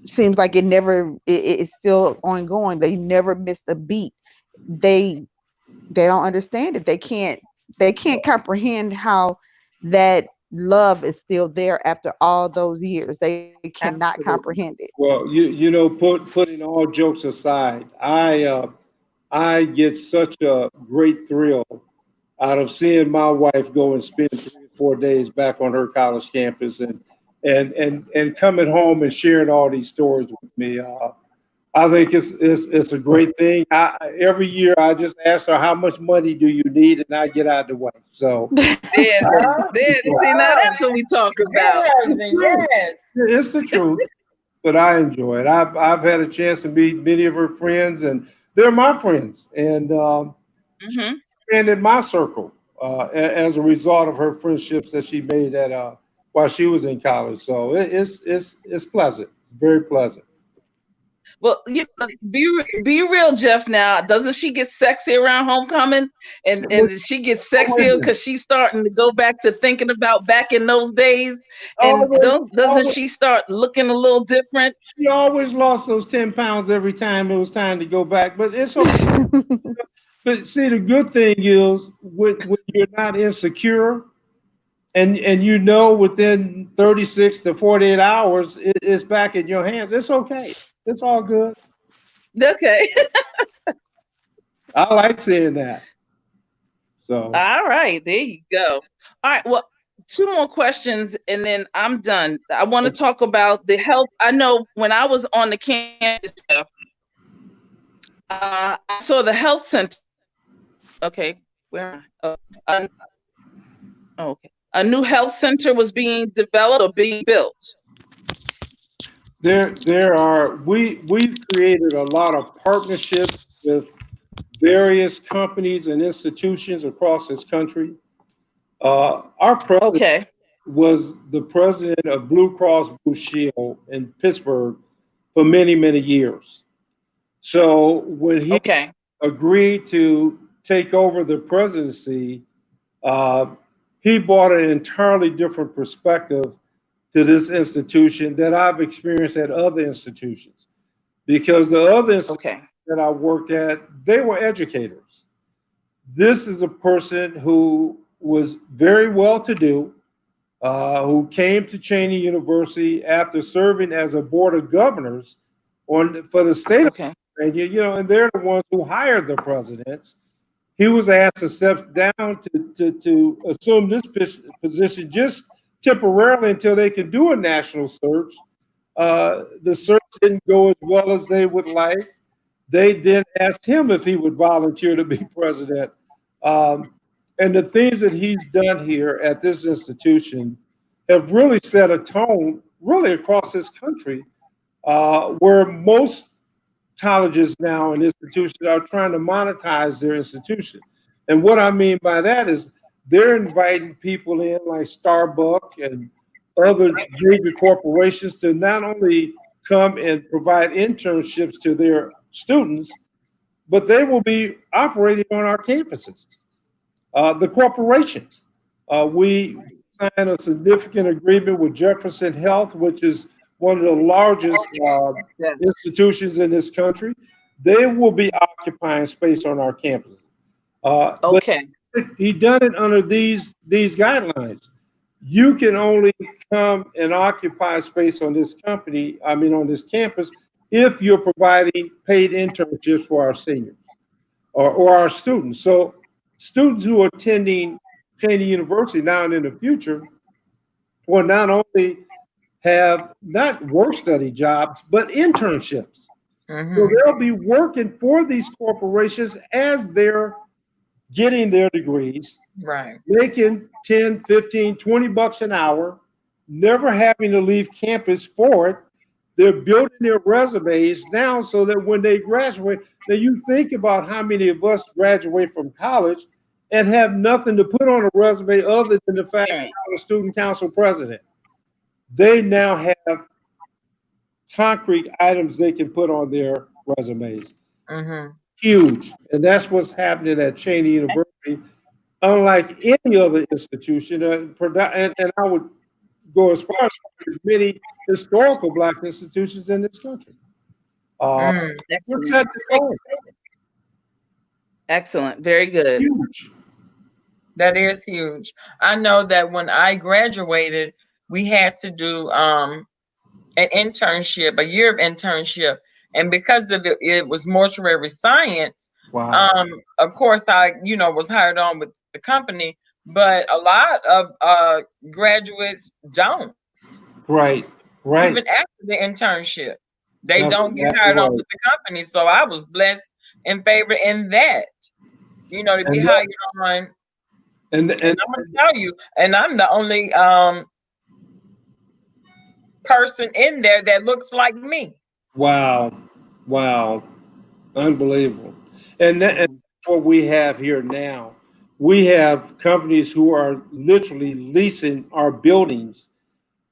seems like it's still ongoing. They never missed a beat. They they don't understand it. They can't comprehend how that love is still there after all those years. They cannot comprehend Absolutely. it. well, putting all jokes aside, I get such a great thrill out of seeing my wife go and spend 3 or 4 days back on her college campus and coming home and sharing all these stories with me. I think it's a great thing. Every year I just ask her how much money do you need, and I get out of the way. So There, Oh, there. See, now oh, that's what we talk good about. it's husband, true. yes. It's the truth. But I enjoy it. I've had a chance to meet many of her friends, and they're my friends, and Hmm. in my circle as a result of her friendships that she made at while she was in college. So it's pleasant. It's very pleasant. Well, be real, Jeff. Now, doesn't she get sexy around homecoming, Wait, and she gets wait a sexier minute. because she's starting to go back to thinking about back in those days, and Always, doesn't always, she start looking a little different? she always lost those 10 pounds every time it was time to go back. But it's okay. But see, the good thing is when you're not insecure and you know within 36 to 48 hours it's back in your hands, it's okay. It's all good. Okay. I like saying that. So All right, there you go. All right, well, two more questions and then I'm done. I want to talk about the health. I know when I was on the campus, Jeff, I saw the health center. Okay, where am I? Okay. A new health center was being developed or being built. there are we've created a lot of partnerships with various companies and institutions across this country. Our president Okay. was the president of Blue Cross Blue Shield in Pittsburgh for many years. So when he Okay. agreed to take over the presidency, uh, he brought an entirely different perspective to this institution that I've experienced at other institutions. Because the other institutions Okay. that I worked at, they were educators. This is a person who was very well to do, who came to Cheyney University after serving as a board of governors for the state of Okay. Pennsylvania, and they're the ones who hired the presidents. He was asked to step down to assume this position just temporarily until they could do a national search. The search didn't go as well as they would like. They then asked him if he would volunteer to be president. Um, and the things that he's done here at this institution have really set a tone, really across this country, where most colleges now and institutions are trying to monetize their institution. And what I mean by that is they're inviting people in like Starbucks and other major corporations to not only come and provide internships to their students, but they will be operating on our campuses. The corporations. We signed a significant agreement with Jefferson Health, which is one of the largest Yes. institutions in this country. They will be occupying space on our campus. But Okay. he done it under these guidelines. You can only come and occupy space on this on this campus, if you're providing paid internships for our seniors or our students. So students who are attending Cheyney University now and in the future will not only have not work study jobs, but internships. So Mm-hmm. they'll be working for these corporations as they're getting their degrees, Right. making 10, 15, $20 an hour, never having to leave campus for it. They're building their resumes now so that when they graduate, now you think about how many of us graduate from college and have nothing to put on a resume other than the fact that Experience. I'm a student council president. They now have concrete items they can put on their resumes. Mm-hmm. Huge. And that's what's happening at Cheyney University, unlike any other institution. And I would go as far as many historical Black institutions in this country. Uh, Mm. we're Excellent. set to go. Excellent. Very good. Huge. That is huge. I know that when I graduated, we had to do an internship, a year of internship, and because of it was mortuary science. Wow. Of course, I was hired on with the company, but a lot of graduates don't, Right. even Right. after the internship. They That's don't get exactly hired on right. with the company. So I was blessed and favored in that, to be And that, hired on. And and I'm gonna tell you, and I'm the only person in there that looks like me. wow, wow, unbelievable. And Mhm. that's what we have here now. We have companies who are literally leasing our buildings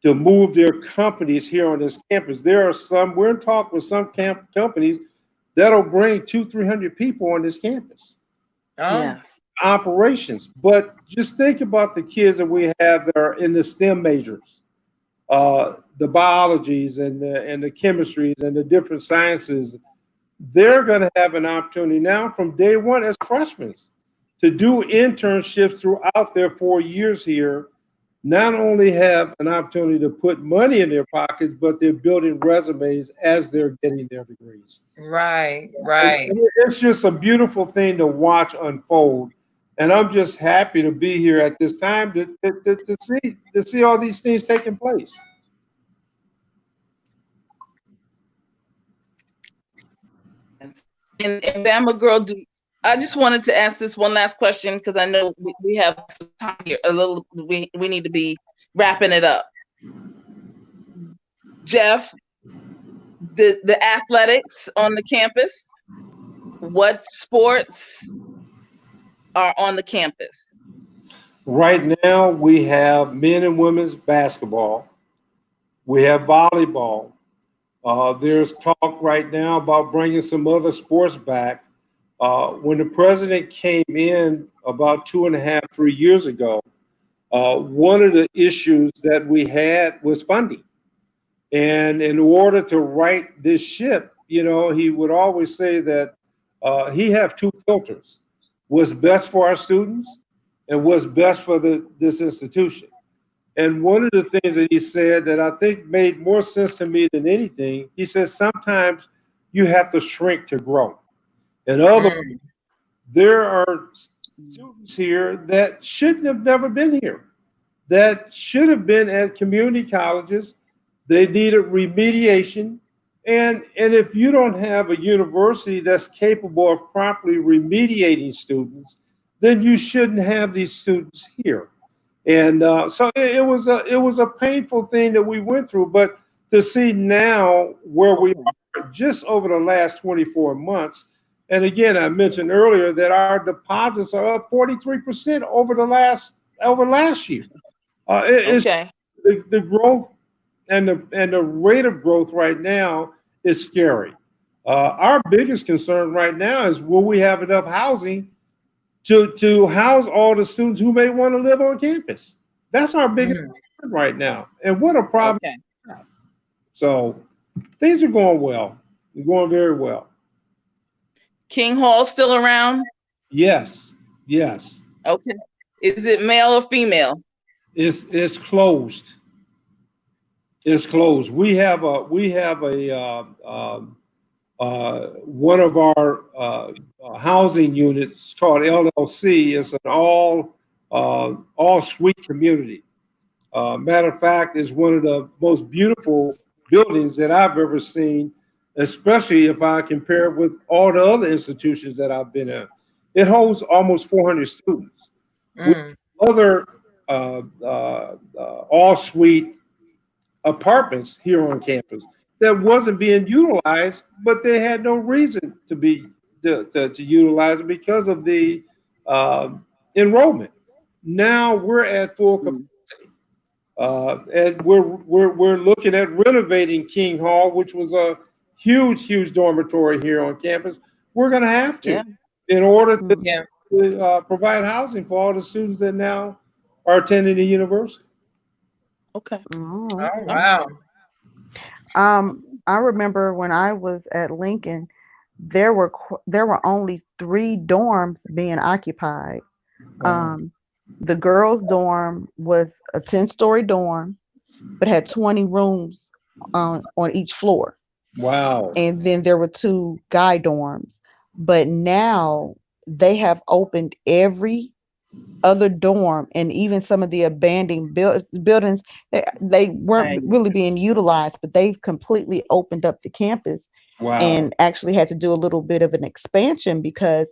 to move their companies here on this campus. There are some, we're in talk with some companies that'll bring 300 people on this campus, Oh, Yes. operations. But just think about the kids that we have that are in the STEM majors, the biologies and the chemistries and the different sciences. They're going to have an opportunity now from day one as freshmen to do internships throughout their 4 years here. Not only have an opportunity to put money in their pockets, but they're building resumes as they're getting their degrees. right, And right. it's just a beautiful thing to watch unfold. And I'm just happy to be here at this time to see all these things taking place. Yes. And Bama girl, I just wanted to ask this one last question because I know we have some time here. A little, we need to be wrapping it up. Jeff, the athletics on the campus. What sports are on the campus? Right now, we have men and women's basketball. We have volleyball. There's talk right now about bringing some other sports back. When the president came in about 2.5, 3 years ago, one of the issues that we had was funding. And in order to right this ship, he would always say that he have two filters: what's best for our students and what's best for this institution. And one of the things that he said that I think made more sense to me than anything, he says sometimes you have to shrink to grow. In other words, Mm, there are students here that shouldn't have never been here, that should have been at community colleges. They needed remediation. And if you don't have a university that's capable of properly remediating students, then you shouldn't have these students here. And so it was a painful thing that we went through. But to see now where we Okay. are just over the last 24 months, and again, I mentioned earlier that our deposits are up 43% over last year. It's Okay. the growth and the rate of growth right now is scary. Our biggest concern right now is will we have enough housing to house all the students who may want to live on campus? That's our biggest mm. concern right now. And what a problem Okay. we have. So things are going well. They're going very well. King Hall still around? Yes, yes. Okay. Is it male or female? It's closed. It's closed. We have a one of our housing units called LLC is an all suite community. Matter of fact, is one of the most beautiful buildings that I've ever seen, especially if I compare it with all the other institutions that I've been in. It holds almost 400 students. We Mm, have other all suite apartments here on campus that wasn't being utilized, but they had no reason to be to utilize it because of the enrollment. Now we're at full capacity. Mm. And we're looking at renovating King Hall, which was a huge dormitory here on campus. We're going to have to Yeah. in order Mm. yeah. to provide housing for all the students that now are attending the university. Okay. Oh, Oh, All okay. wow. I remember when I was at Lincoln, there were only 3 dorms being occupied. Wow. Um, the girls' dorm was a 10-story dorm, but had 20 rooms on each floor. Wow. And then there were 2 guy dorms. But now they have opened every other dorm and even some of the abandoned buildings, they weren't Right. really being utilized, but they've completely opened up the campus Wow. and actually had to do a little bit of an expansion because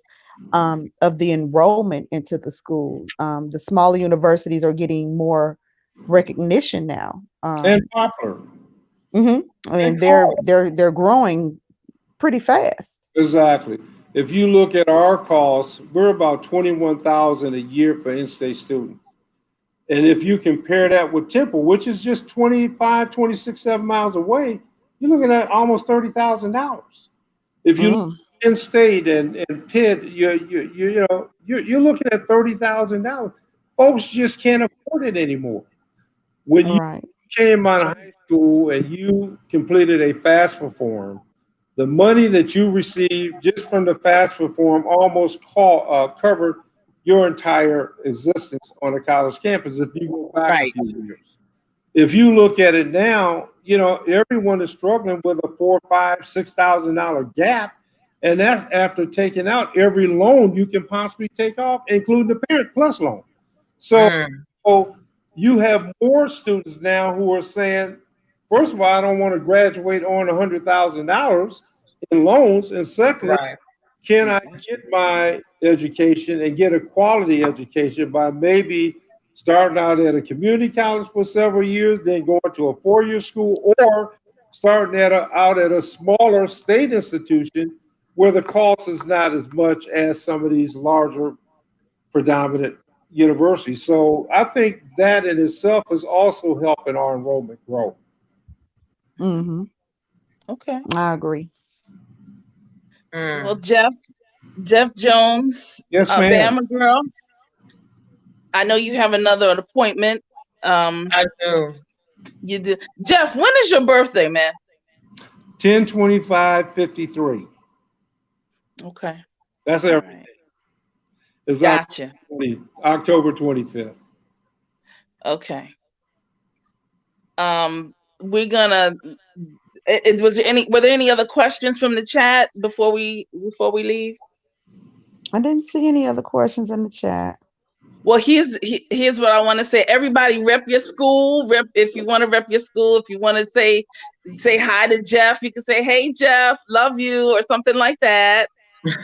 of the enrollment into the school. The smaller universities are getting more recognition now. And popular. I And mean, cool. they're growing pretty fast. Exactly. If you look at our costs, we're about 21,000 a year for in-state students. And if you compare that with Temple, which is just 25, 26, 7 miles away, you're looking at almost $30,000. If you look Mm, at in-state and Pitt, you're looking at $30,000. Folks just can't afford it anymore. When you right. came out of high school and you completed a FAFSA form, the money that you received just from the FAFSA form almost covered your entire existence on a college campus if you go back a Right. few years. If you look at it now, everyone is struggling with a four, five, $6,000 gap, and that's after taking out every loan you can possibly take off, including the Parent Plus loan. So, Mm, so you have more students now who are saying, first of all, I don't want to graduate on $100,000 in loans, and secondly, right. can I get my education and get a quality education by maybe starting out at a community college for several years, then going to a four-year school, or starting out at a smaller state institution where the cost is not as much as some of these larger predominant universities. So I think that in itself is also helping our enrollment grow. Hmm. Okay. I agree. Well, Mm, Jeff Jones, Yes, ma'am. Bama girl, I know you have another appointment. Um, I do. you do. Jeff, when is your birthday, man? 10/25/53. Okay. That's All every right. It's Gotcha. October 25th. Okay. We're gonna. Were there any other questions from the chat before we leave? I didn't see any other questions in the chat. Well, here's what I want to say. Everybody, rep your school. Rep if you want to rep your school. If you want to say hi to Jeff, you can say, "Hey, Jeff, love you," or something like that.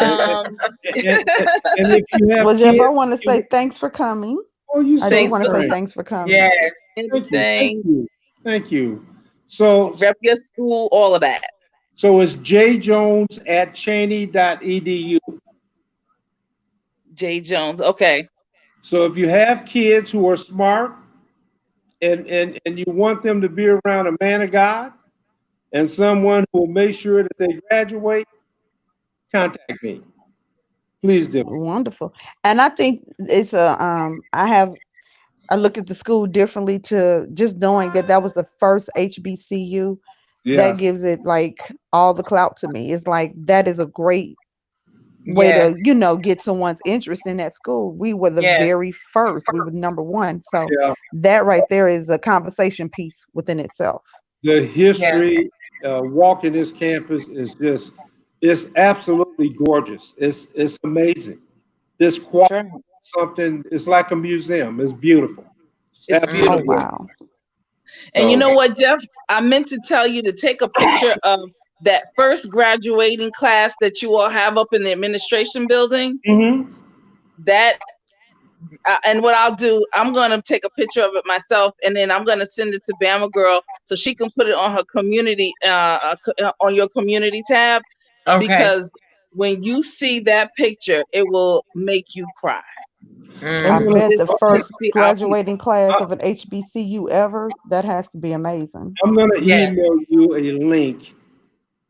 And, Um, and, and if you have Well, Jeff, I kids, want to say thanks for coming. oh, you I do so thanks want to for say kind. thanks for coming. Yes. Thank you. Thank everything. you. Thank you. So, Rep your school. All of that. so it's jjones at Cheyney.edu. Jay Jones. Okay. So if you have kids who are smart and you want them to be around a man of God and someone who will make sure that they graduate, contact me. Please do. Wonderful. And I think it's I look at the school differently to just knowing that that was the first HBCU. That Yeah. gives it like all the clout to me. It's like that is a great way Yes. to, get someone's interest in that school. We were the Yes. very first. We were number one. So Yeah. that right there is a conversation piece within itself. The Yes. history, walking this campus is just, it's absolutely gorgeous. It's amazing. This That's quality right. something, it's like a museum. It's beautiful. It's It's Oh absolutely beautiful. beautiful. wow. And you So, know what, Jeff? I meant to tell you to take a picture of that first graduating class that you all have up in the administration building. mhm. That and what I'll do, I'm gonna take a picture of it myself, and then I'm gonna send it to Bama Girl so she can put it on her community, on your community tab, Okay. because when you see that picture, it will make you cry. I'm I Mm, gonna bet the Just to first see our people. graduating class I- of an HBCU ever, that has to be amazing. I'm gonna yes. email you a link,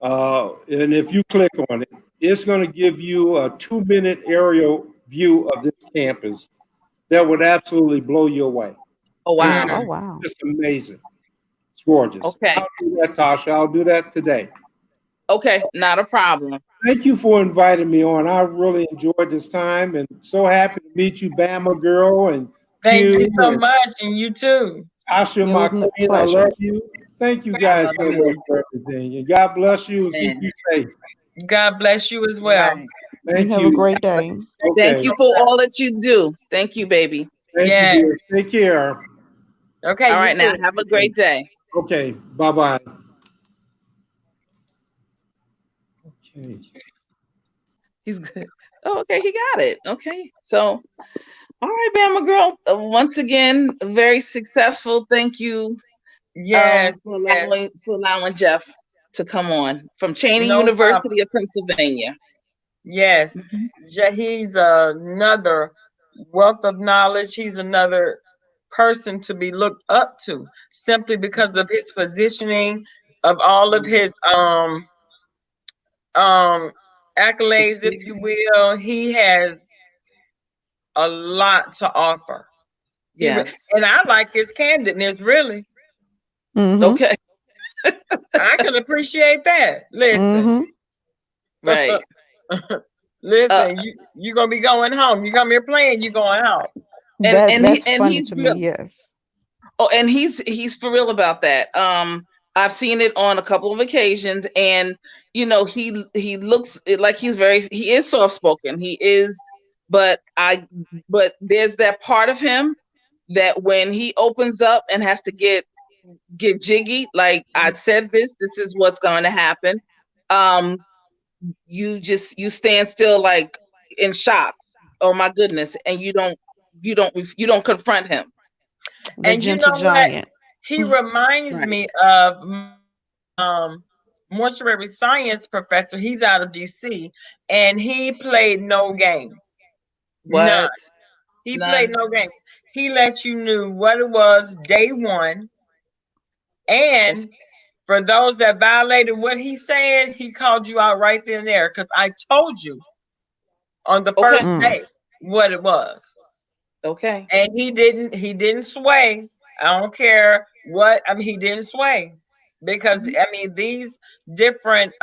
and if you click on it, it's gonna give you a 2-minute aerial view of this campus that would absolutely blow you away. Oh It's wow. Oh Mm, wow. just amazing. It's gorgeous. Okay. I'll do that, Tasha. I'll do that today. Okay. Not a problem. Thank you for inviting me on. I really enjoyed this time and so happy to meet you, Bama girl, and thank you Q so and much, and you too. Tasha, It my was a queen. I love pleasure. you. Thank you I guys love so much you. for everything. And God bless you and keep Man. you safe. God bless you as well. Right. You Thank have a you. great day. Thank Okay. you for all that you do. Thank you, baby. Thank you, Yeah. dear. Take care. Okay, All you right, now too. have a Okay. great day. Okay. Bye bye. Okay. He's good. Oh, okay, he got it. Okay, so all right, Bama girl. Once again, very successful. Thank you Yes, yes. for allowing Jeff to come on from Cheyney No problem. University of Pennsylvania. Yes. Mhm. He's another wealth of knowledge. He's another person to be looked up to simply because of his positioning, of all of his um accolades, if you Experience. will. He has a lot to offer. Yes. And I like his candidness, really. Mm-hmm. Okay. I can appreciate that. Listen. Mm-hmm. Right. Uh, Listen, you gonna be going home. You come here playing, you going home. That's and funny he's to me. real. Yes. Oh, and he's for real about that. I've seen it on a couple of occasions, and he looks like he is soft spoken. He is, but there's that part of him that when he opens up and has to get jiggy, like I said, this is what's going to happen. Um, you stand still like in shock. Oh my goodness, and you don't confront him. The And you gentle know what? giant. He reminds Right. me of my mortuary science professor. He's out of DC, and he played no games. None. What? He played None. no games. He let you knew what it was day one. That's And for those that violated what he said, he called you out right then and there. Because I told you on the okay. first Mm. day what it was. Okay. And he didn't sway. I don't care what, I mean, he didn't sway. Because Mhm. I mean different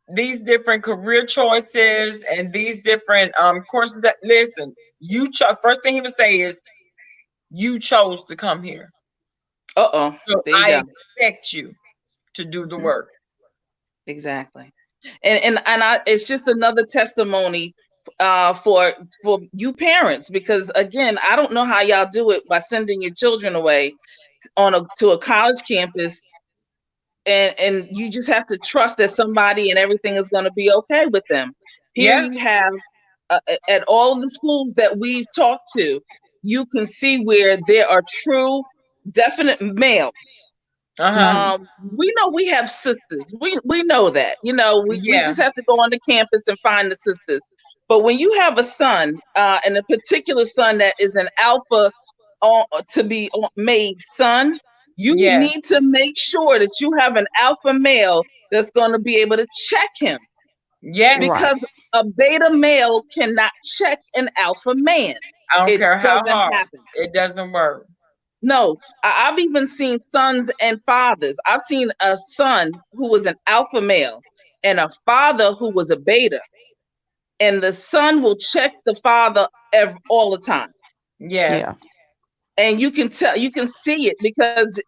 these different career choices and these different courses that, listen, you chose, first thing he would say is, you chose to come here. Uh-oh. So There you I go. expect you to do the Mhm. work. Exactly. And it's just another testimony for you parents, because again, I don't know how y'all do it by sending your children away to a college campus, and you just have to trust that somebody and everything is going to be okay with them. Here Yeah. you have at all of the schools that we've talked to, you can see where there are true, definite males. Uh-huh. Mm-hmm. We know we have sisters. We know that. We Yeah. just have to go on the campus and find the sisters. But when you have a son, and a particular son that is an alpha to be made son, you Yeah. need to make sure that you have an alpha male that's going to be able to check him, Yes. Right. because a beta male cannot check an alpha man. I don't It care how doesn't hard. happen. It doesn't work. No, I've even seen sons and fathers. I've seen a son who was an alpha male and a father who was a beta, and the son will check the father all the time. Yeah. Yes. And you can see it because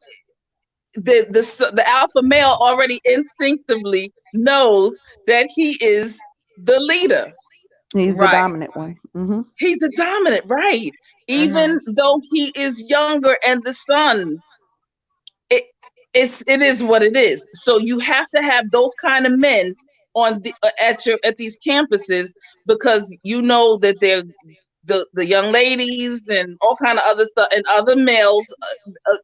the alpha male already instinctively knows that he is the leader. He's the Right. dominant one. Mm-hmm. He's the dominant, right? Mm-hmm. Even though he is younger and the son, it it is what it is. So you have to have those kind of men at these campuses, because you know that they're the young ladies and all kind of other stuff and other males.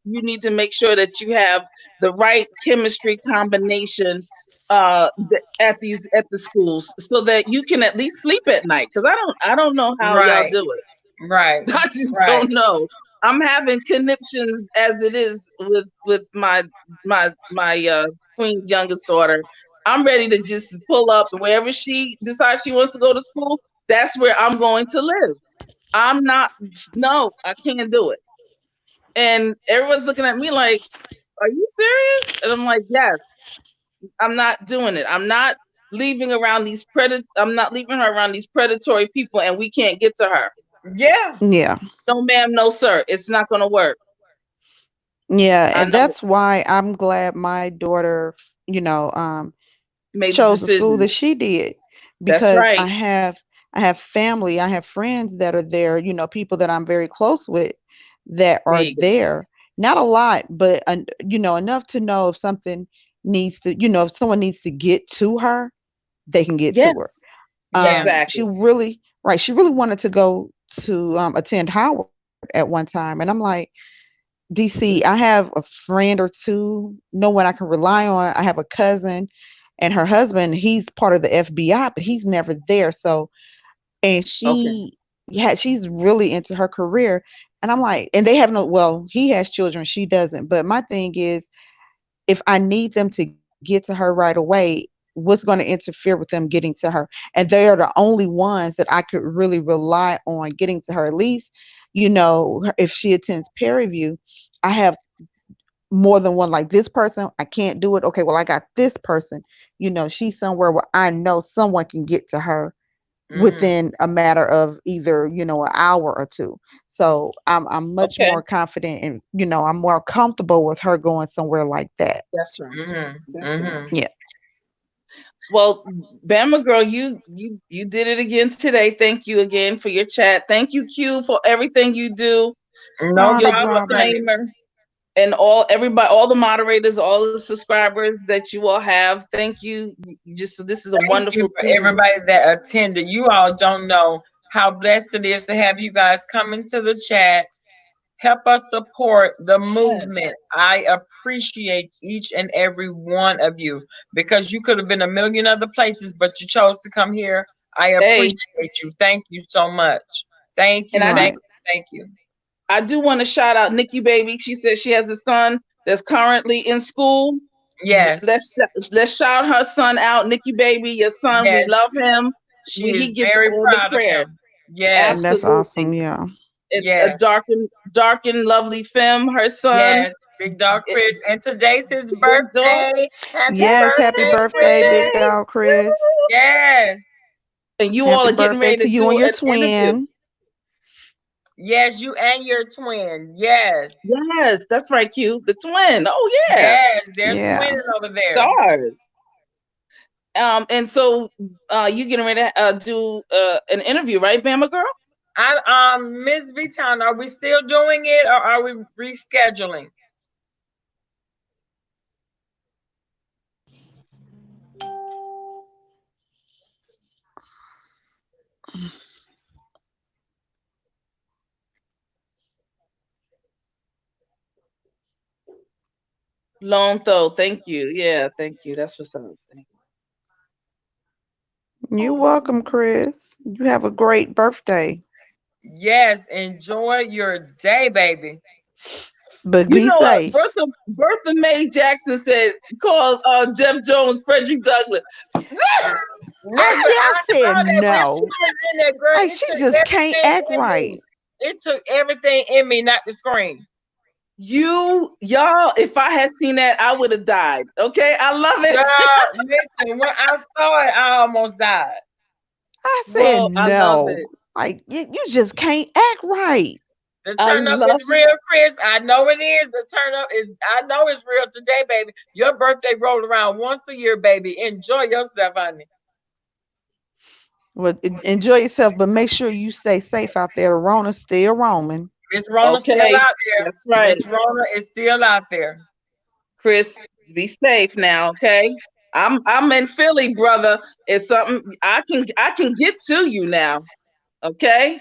You need to make sure that you have the right chemistry combination at the schools, so that you can at least sleep at night, because I don't know how y'all Right. do it. Right. I just Right. don't know. I'm having conniptions as it is with my queen's youngest daughter. I'm ready to just pull up wherever she decides she wants to go to school. That's where I'm going to live. I'm not. No, I can't do it. And everyone's looking at me like, "Are you serious?" And I'm like, "Yes, I'm not doing it. I'm not leaving her around these predatory people, and we can't get to her. Yeah. Yeah. No, ma'am, no, sir. It's not going to work. Yeah. I And know." that's why I'm glad my daughter, you know, Made the chose the school that decision. she did. That's because right. I have family, I have friends that are there, people that I'm very close with that There are you go. there. Not a lot, but enough to know if something needs to, if someone needs to get to her, they can get to her. Yes, Yeah. She exactly. really, right, she really wanted to go to attend Howard at one time, and I'm like, DC, I have a friend or two, no one I can rely on. I have a cousin and her husband, he's part of the FBI, but he's never there. So, and Okay. she's really into her career. And I'm like, and they have no, well, he has children, she doesn't. But my thing is, if I need them to get to her right away, what's going to interfere with them getting to her? And they are the only ones that I could really rely on getting to her. At least, if she attends peer review, I have more than one, like this person, I can't do it. Okay, well, I got this person. She's somewhere where I know someone can get to her Hmm. within a matter of either, an hour or two. So I'm much Okay. more confident and, I'm more comfortable with her going somewhere like that. That's right. Hmm. That's right. Hmm. Yeah. Well, Bama girl, you did it again today. Thank you again for your chat. Thank you, Q, for everything you do. No Oh, Your no problem, problem. honey. disclaimer and all the moderators, all the subscribers that you all have. Thank you. You just this is a Thank you wonderful for team. everybody that attended. You all don't know how blessed it is to have you guys come into the chat. Help us support the Yes. movement. I appreciate each and every one of you because you could have been a million other places, but you chose to come here. I Hey, appreciate you. Thank you so much. Thank and you. Thank Right. you. Thank you. I do want to shout out Nikki Baby. She says she has a son that's currently in school. Yes. Let's shout her son out, Nikki Baby. Your son, we Yes. love him. She He is gets very all the proud of prayers. him. Yes. That's awesome. Absolutely. Yeah. It's a Yes. dark and lovely femme. Her son, Yes. Big dog Chris. And today's his his daughter. birthday. Happy Yes. Happy birthday, birthday, big Chris. dog Chris. Yes. And you all Happy are getting birthday ready to to you and do your an interview. twin. Yes, you and your twin. Yes. Yes, that's right, Q. The twin. Oh yeah, Yes, they're Yeah. twinning over there. stars. And so you getting ready to do an interview, right, Bama girl? Miss V-Town, are we still doing it or are we rescheduling? Long throw. Thank you. Yeah, thank you. That's what's up. Thank You're welcome, Chris. You have a great birthday. Yes, enjoy your day, baby. But you be know, safe. Bertha Mae Jackson said, call Jeff Jones Frederick Douglass. Listen, I I said saw that when she no. was in there, girl. Like It she took just can't everything act in me. right. It took everything in me not to scream. Y'all, if I had seen that, I would have died. Okay, I love it. Girl, listen, when I saw it, I almost died. I said Well, I love no. it. Like you just can't act right. The I turn up love is it. real, Chris. I know it is. The turn up is, I know it's real today, baby. Your birthday rolled around once a year, baby. Enjoy yourself, honey. Well, enjoy yourself, but make sure you stay safe out there. The Rona's still roaming. Miss Rona's still Okay, out there. that's right, Miss Rona is still out there. Chris. Be safe now. Okay, I'm in Philly, brother. It's something I can get to you now. Okay,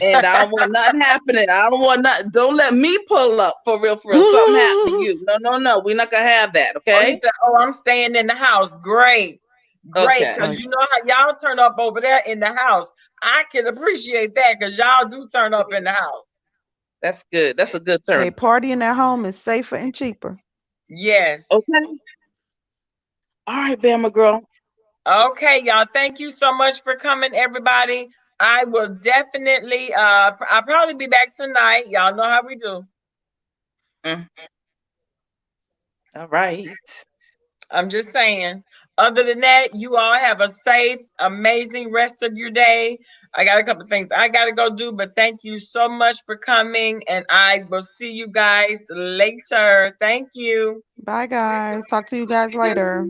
and I don't want nothing happening. I don't want nothing. Don't let me pull up for real, for real. Something happen to you. No, no, no. We're not gonna have that. Oh, he Okay. said, "Oh, I'm staying in the house. Great, great, Okay. because Like, you know how y'all turn up over there in the house. I can appreciate that because y'all do turn up in the house. That's good. That's a good hey, turn. partying at home is safer and cheaper. Yes. Okay. All right, Bama girl. Okay, y'all. Thank you so much for coming, everybody. I will definitely. I'll probably be back tonight. Y'all know how we do. Mm, all right. I'm just saying. Other than that, you all have a safe, amazing rest of your day. I got a couple of things I got to go do, but thank you so much for coming, and I will see you guys later. Thank you. Bye, guys. Talk to you guys later.